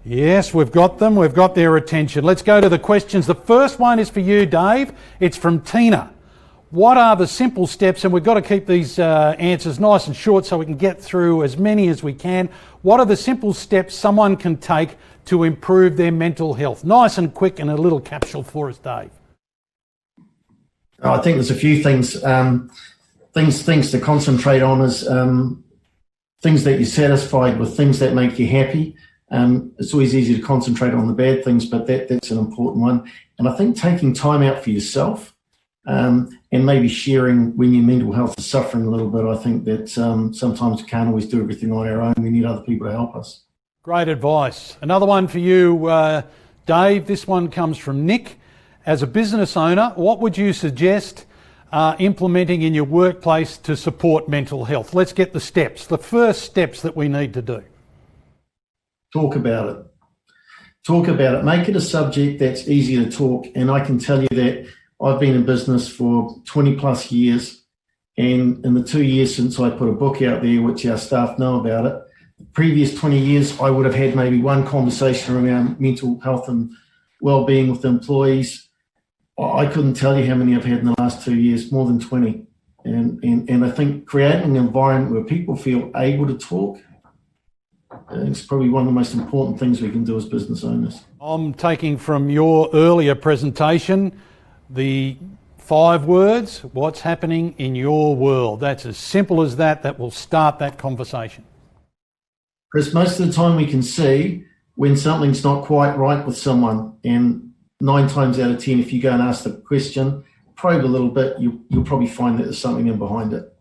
Yes, we've got them. We've got their attention. Let's go to the questions. The first one is for you, Dave. It's from Tina. what are the simple steps, and we've got to keep these answers nice and short so we can get through as many as we can. What are the simple steps someone can take to improve their mental health? Nice and quick, and a little capsule for us, Dave. I think there's a few things. Things to concentrate on is things that you're satisfied with, things that make you happy. It's always easy to concentrate on the bad things, but that's an important one. And I think taking time out for yourself and maybe sharing when your mental health is suffering a little bit. I think that sometimes we can't always do everything on our own. We need other people to help us. Great advice. Another one for you, Dave. This one comes from Nick. As a business owner, what would you suggest implementing in your workplace to support mental health? Let's get the steps, the first steps that we need to do. Talk about it. Talk about it. Make it a subject that's easy to talk. And I can tell you that I've been in business for 20 plus years. And in the 2 years since I put a book out there, which our staff know about it, the previous 20 years, I would have had maybe one conversation around mental health and well-being with employees. I couldn't tell you how many I've had in the last 2 years, more than 20. And I think creating an environment where people feel able to talk is probably one of the most important things we can do as business owners. I'm taking from your earlier presentation the 5 words, what's happening in your world. That's as simple as that. That will start that conversation. Chris, most of the time we can see when something's not quite right with someone, and 9 times out of 10, if you go and ask the question, probe a little bit, you'll probably find that there's something in behind it.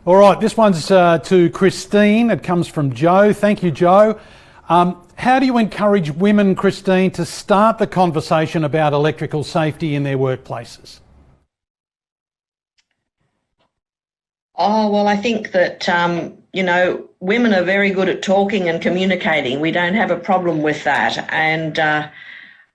All right, this one's to Christine. It comes from Joe. Thank you, Joe. How do you encourage women, Christine, to start the conversation about electrical safety in their workplaces? Oh, well, I think that, women are very good at talking and communicating. We don't have a problem with that. And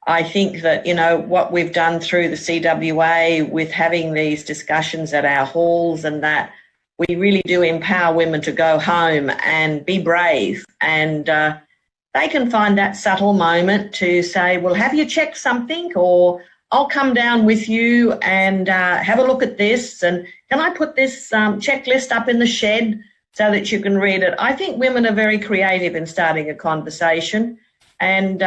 I think that, what we've done through the CWA with having these discussions at our halls and that, we really do empower women to go home and be brave. And they can find that subtle moment to say, well, have you checked something? Or I'll come down with you and have a look at this. And can I put this checklist up in the shed so that you can read it? I think women are very creative in starting a conversation. And,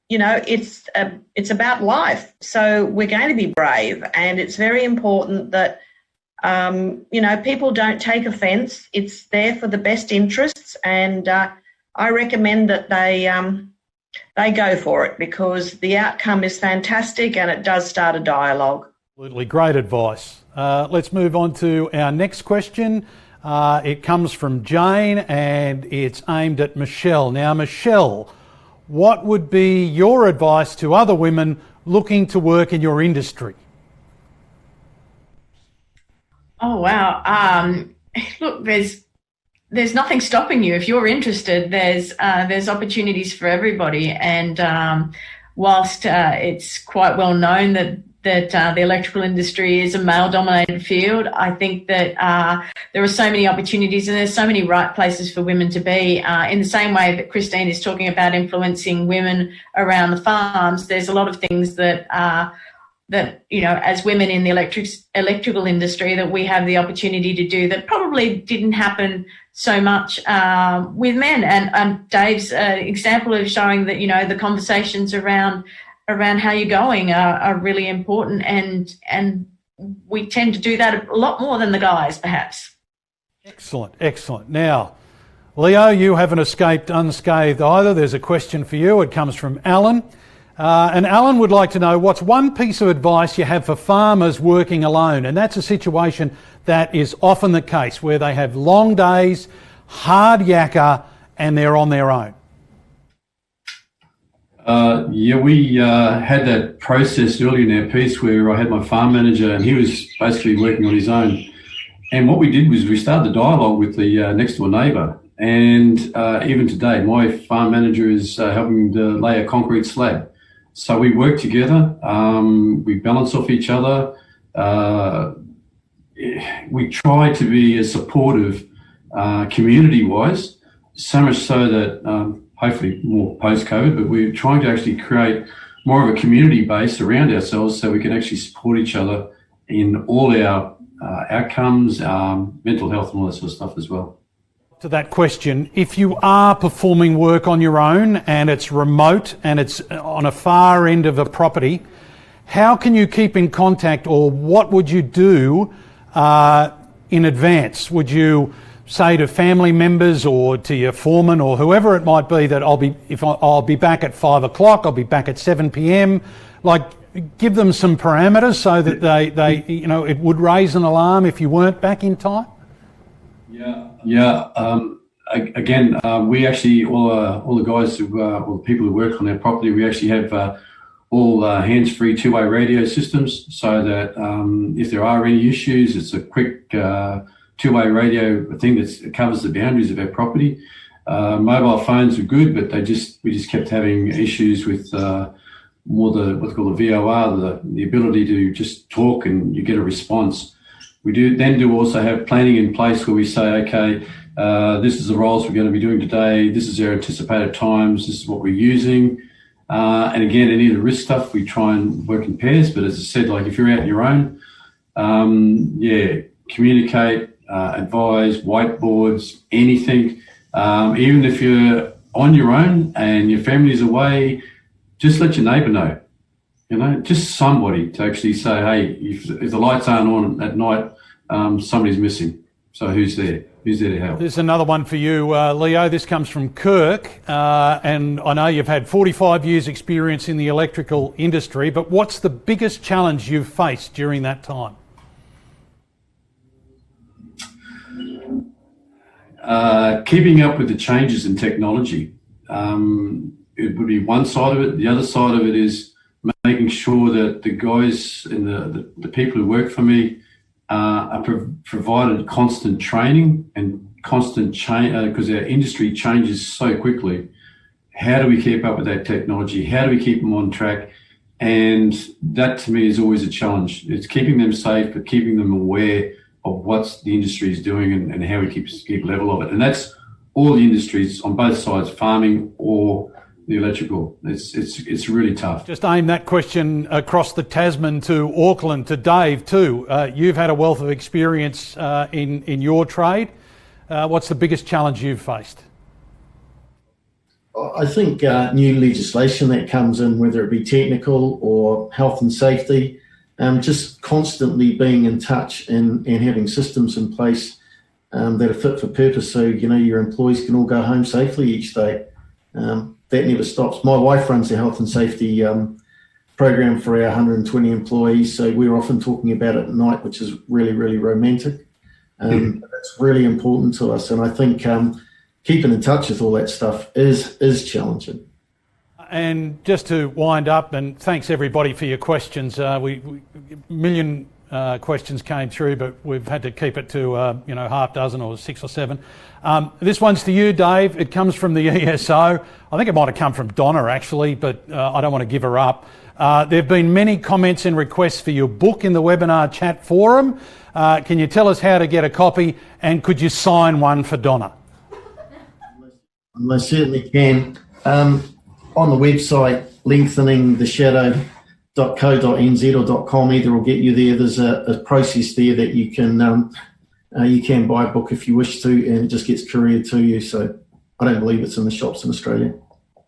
it's about life. So we're going to be brave. And it's very important that, people don't take offence. It's there for the best interests. And I recommend that they go for it because the outcome is fantastic and it does start a dialogue. Absolutely, great advice. Let's move on to our next question. It comes from Jane and it's aimed at Michelle. Now, Michelle, what would be your advice to other women looking to work in your industry? Oh, wow. Look, there's nothing stopping you. If you're interested, there's opportunities for everybody. And whilst it's quite well known that the electrical industry is a male-dominated field, I think that there are so many opportunities and there's so many right places for women to be. In the same way that Christine is talking about influencing women around the farms, there's a lot of things that as women in the electrical industry that we have the opportunity to do that probably didn't happen so much with men. And Dave's example of showing that, the conversations around how you're going are really important. And we tend to do that a lot more than the guys, perhaps. Excellent. Now, Leo, you haven't escaped unscathed either. There's a question for you. It comes from Alan. And Alan would like to know what's one piece of advice you have for farmers working alone, and that's a situation that is often the case where they have long days, hard yakka, and they're on their own. We had that process earlier in our piece where I had my farm manager and he was basically working on his own. And what we did was we started the dialogue with the next door neighbour. And even today, my farm manager is helping to lay a concrete slab. So we work together, we balance off each other. We try to be as supportive community-wise, so much so that hopefully more post-COVID, but we're trying to actually create more of a community base around ourselves so we can actually support each other in all our outcomes, mental health and all that sort of stuff as well. To that question, if you are performing work on your own and it's remote and it's on a far end of a property, how can you keep in contact, or what would you do in advance? Would you say to family members or to your foreman or whoever it might be that I'll be back at 5 o'clock, I'll be back at 7 p.m. Like, give them some parameters so that they it would raise an alarm if you weren't back in time? Again, we actually, all the guys all the people who work on our property, we actually have all hands-free two-way radio systems, so that if there are any issues, it's a quick two-way radio thing that covers the boundaries of our property. Mobile phones are good, but we just kept having issues with more what's called the VOR, the ability to just talk and you get a response. We do also have planning in place where we say, okay, this is the roles we're going to be doing today. This is our anticipated times. This is what we're using. And again, any of the risk stuff, we try and work in pairs. But as I said, like if you're out on your own, communicate, advise, whiteboards, anything. Even if you're on your own and your family's away, just let your neighbour know. Just somebody to actually say, hey, if the lights aren't on at night, somebody's missing. So who's there? Who's there to help? There's another one for you, Leo. This comes from Kirk, and I know you've had 45 years experience in the electrical industry, but what's the biggest challenge you've faced during that time? Keeping up with the changes in technology. It would be one side of it. The other side of it is making sure that the guys and the people who work for me are provided constant training and constant change, because our industry changes so quickly. How do we keep up with that technology? How do we keep them on track? And that to me is always a challenge. It's keeping them safe, but keeping them aware of what the industry is doing and how we keep level of it. And that's all the industries on both sides, farming or the electrical. It's really tough. Just aim that question across the Tasman to Auckland, to Dave too. You've had a wealth of experience in your trade. What's the biggest challenge you've faced? I think new legislation that comes in, whether it be technical or health and safety, just constantly being in touch and having systems in place that are fit for purpose, so your employees can all go home safely each day. That never stops. My wife runs the health and safety program for our 120 employees, so we're often talking about it at night, which is really, really romantic. That's really important to us, and I think keeping in touch with all that stuff is challenging. And just to wind up, and thanks everybody for your questions. Million questions came through, but we've had to keep it to half dozen or 6 or 7. This one's to you, Dave. It comes from the ESO. I think it might have come from Donna actually, but I don't want to give her up. There have been many comments and requests for your book in the webinar chat forum. Can you tell us how to get a copy, and could you sign one for Donna? I certainly can. On the website, lengtheningtheshadow.co.nz or .com, either will get you there. There's a process there that you can buy a book if you wish to, and it just gets couriered to you. So I don't believe it's in the shops in Australia.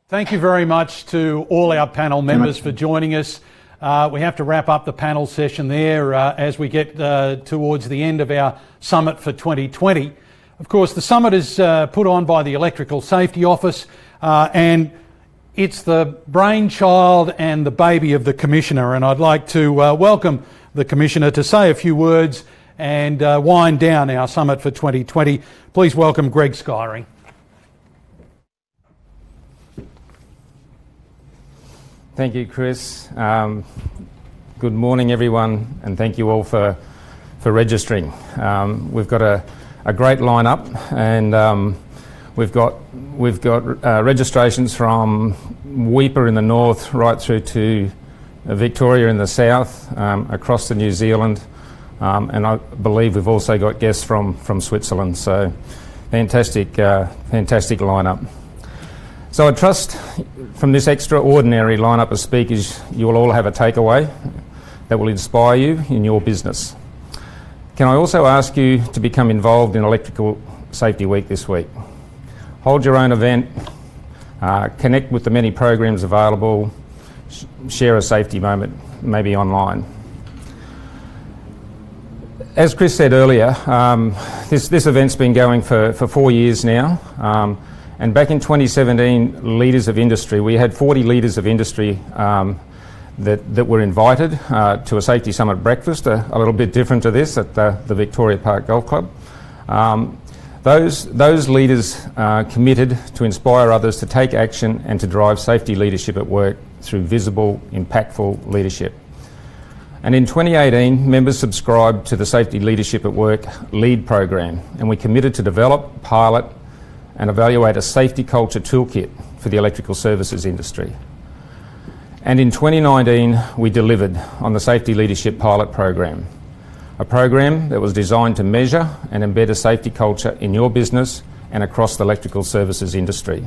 Thank you very much to all our panel members for joining us. We have to wrap up the panel session there as we get towards the end of our summit for 2020. Of course, the summit is put on by the Electrical Safety Office, and it's the brainchild and the baby of the Commissioner, and I'd like to welcome the Commissioner to say a few words and wind down our summit for 2020. Please welcome Greg Skyring. Thank you, Chris. Good morning, everyone, and thank you all for registering. We've got a great lineup, and we've got registrations from Weipa in the north right through to Victoria in the south, across to New Zealand, and I believe we've also got guests from Switzerland. So fantastic lineup. So I trust from this extraordinary lineup of speakers you will all have a takeaway. that will inspire you in your business. Can I also ask you to become involved in Electrical Safety Week this week? Hold your own event, connect with the many programs available, share a safety moment, maybe online. As Chris said earlier, this event's been going for 4 years now, and back in 2017, leaders of industry, we had 40 leaders of industry that were invited to a Safety Summit breakfast, a little bit different to this at the Victoria Park Golf Club. Those leaders committed to inspire others to take action and to drive safety leadership at work through visible, impactful leadership. And in 2018, members subscribed to the Safety Leadership at Work LEAD program, and we committed to develop, pilot and evaluate a safety culture toolkit for the electrical services industry. And in 2019, we delivered on the Safety Leadership Pilot Program, a program that was designed to measure and embed a safety culture in your business and across the electrical services industry.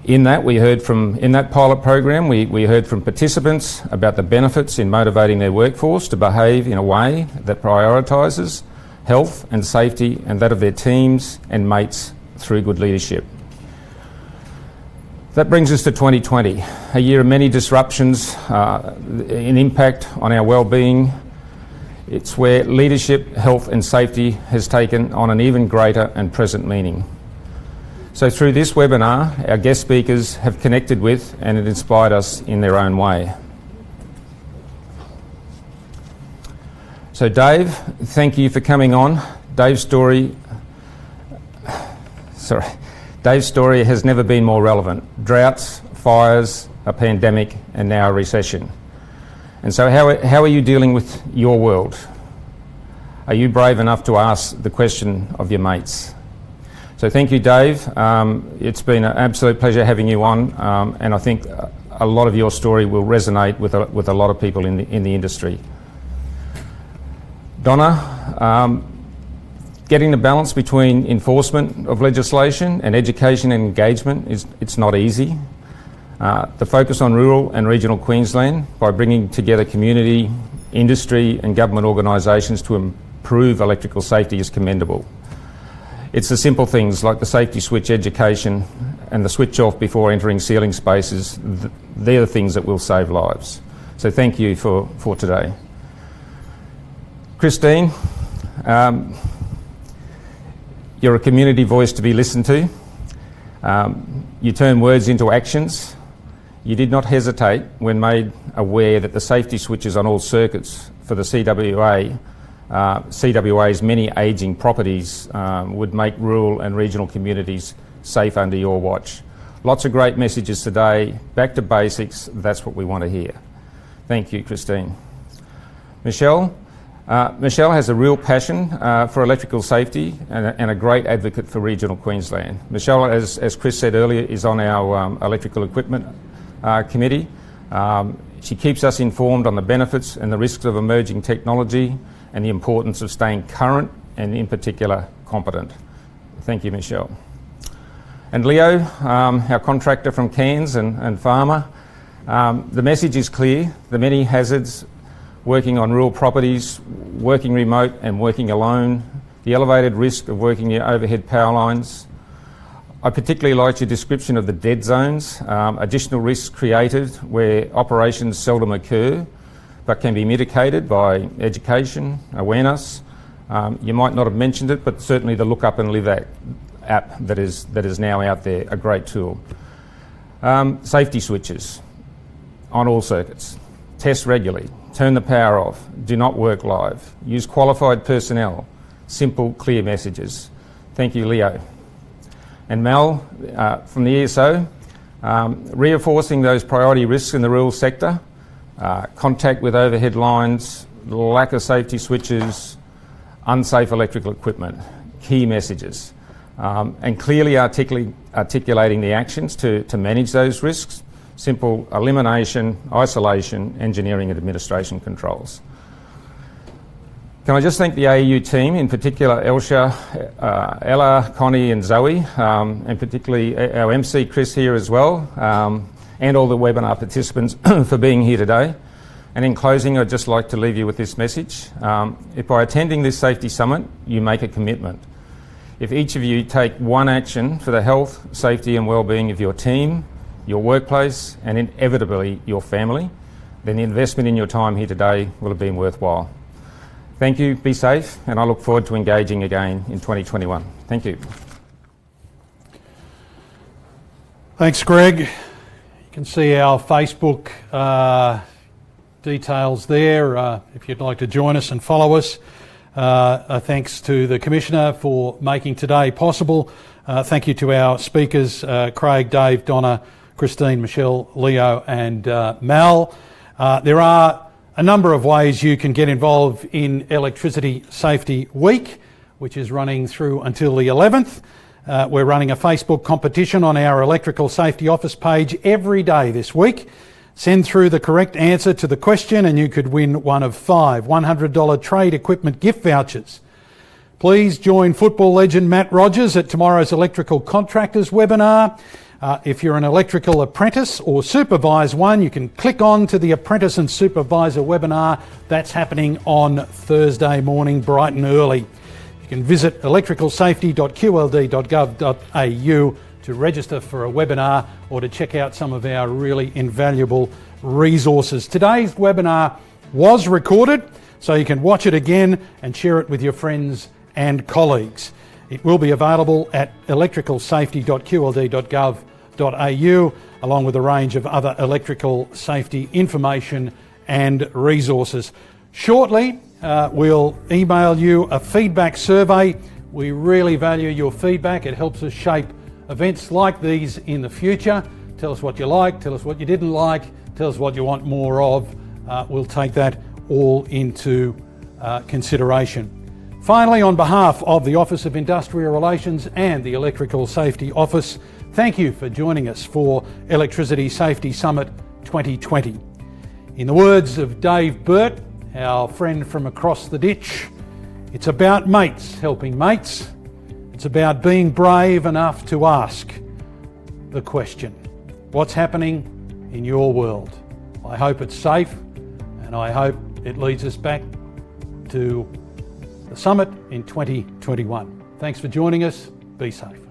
In that pilot program, we heard from participants about the benefits in motivating their workforce to behave in a way that prioritises health and safety and that of their teams and mates through good leadership. That brings us to 2020, a year of many disruptions, an impact on our well-being. It's where leadership, health and safety has taken on an even greater and present meaning. So through this webinar, our guest speakers have connected with and it inspired us in their own way. So Dave, thank you for coming on. Dave's story has never been more relevant. Droughts, fires, a pandemic and now a recession. And so how are you dealing with your world? Are you brave enough to ask the question of your mates? So thank you, Dave. It's been an absolute pleasure having you on, and I think a lot of your story will resonate with a lot of people in the industry. Donna, getting the balance between enforcement of legislation and education and engagement it's not easy. The focus on rural and regional Queensland by bringing together community, industry and government organisations to improve electrical safety is commendable. It's the simple things like the safety switch education and the switch off before entering ceiling spaces. They're the things that will save lives. So thank you for today. Christine, you're a community voice to be listened to. You turn words into actions. You did not hesitate when made aware that the safety switches on all circuits for the CWA's many ageing properties would make rural and regional communities safe under your watch. Lots of great messages today. Back to basics, that's what we want to hear. Thank you, Christine. Michelle has a real passion for electrical safety and a great advocate for regional Queensland. Michelle, as Chris said earlier, is on our electrical equipment committee. She keeps us informed on the benefits and the risks of emerging technology and the importance of staying current and in particular competent. Thank you, Michelle. And Leo, our contractor from Cairns and farmer, the message is clear. The many hazards working on rural properties, working remote and working alone, the elevated risk of working near overhead power lines. I particularly liked your description of the dead zones, additional risks created where operations seldom occur but can be mitigated by education, awareness. You might not have mentioned it, but certainly the Look Up and Live app that is now out there, a great tool. Safety switches on all circuits. Test regularly. Turn the power off. Do not work live. Use qualified personnel. Simple, clear messages. Thank you, Leo. And Mel, from the ESO, reinforcing those priority risks in the rural sector, contact with overhead lines, lack of safety switches, unsafe electrical equipment, key messages, and clearly articulating the actions to manage those risks. Simple elimination, isolation, engineering and administration controls. Can I just thank the AEU team, in particular Elsha, Ella, Connie and Zoe, and particularly our MC Chris here as well, and all the webinar participants for being here today. And in closing, I'd just like to leave you with this message. If by attending this safety summit, you make a commitment, if each of you take one action for the health, safety and well-being of your team, your workplace and inevitably your family, then the investment in your time here today will have been worthwhile. Thank you, be safe, and I look forward to engaging again in 2021. Thank you. Thanks, Greg. You can see our Facebook details there if you'd like to join us and follow us. Thanks to the Commissioner for making today possible. Thank you to our speakers, Craig, Dave, Donna, Christine, Michelle, Leo and Mal. There are a number of ways you can get involved in Electricity Safety Week, which is running through until the 11th. We're running a Facebook competition on our Electrical Safety Office page every day this week. Send through the correct answer to the question and you could win one of 5 $100 trade equipment gift vouchers. Please join football legend Matt Rogers at tomorrow's Electrical Contractors webinar. If you're an electrical apprentice or supervise one, you can click on to the Apprentice and Supervisor webinar. That's happening on Thursday morning, bright and early. You can visit electricalsafety.qld.gov.au to register for a webinar or to check out some of our really invaluable resources. Today's webinar was recorded, so you can watch it again and share it with your friends and colleagues. It will be available at electricalsafety.qld.gov.au along with a range of other electrical safety information and resources. Shortly, we'll email you a feedback survey. We really value your feedback. It helps us shape events like these in the future. Tell us what you like, tell us what you didn't like, tell us what you want more of. We'll take that all into consideration. Finally, on behalf of the Office of Industrial Relations and the Electrical Safety Office, thank you for joining us for Electricity Safety Summit 2020. In the words of Dave Burt, our friend from across the ditch, it's about mates helping mates. It's about being brave enough to ask the question, what's happening in your world? I hope it's safe and I hope it leads us back to the summit in 2021. Thanks for joining us. Be safe.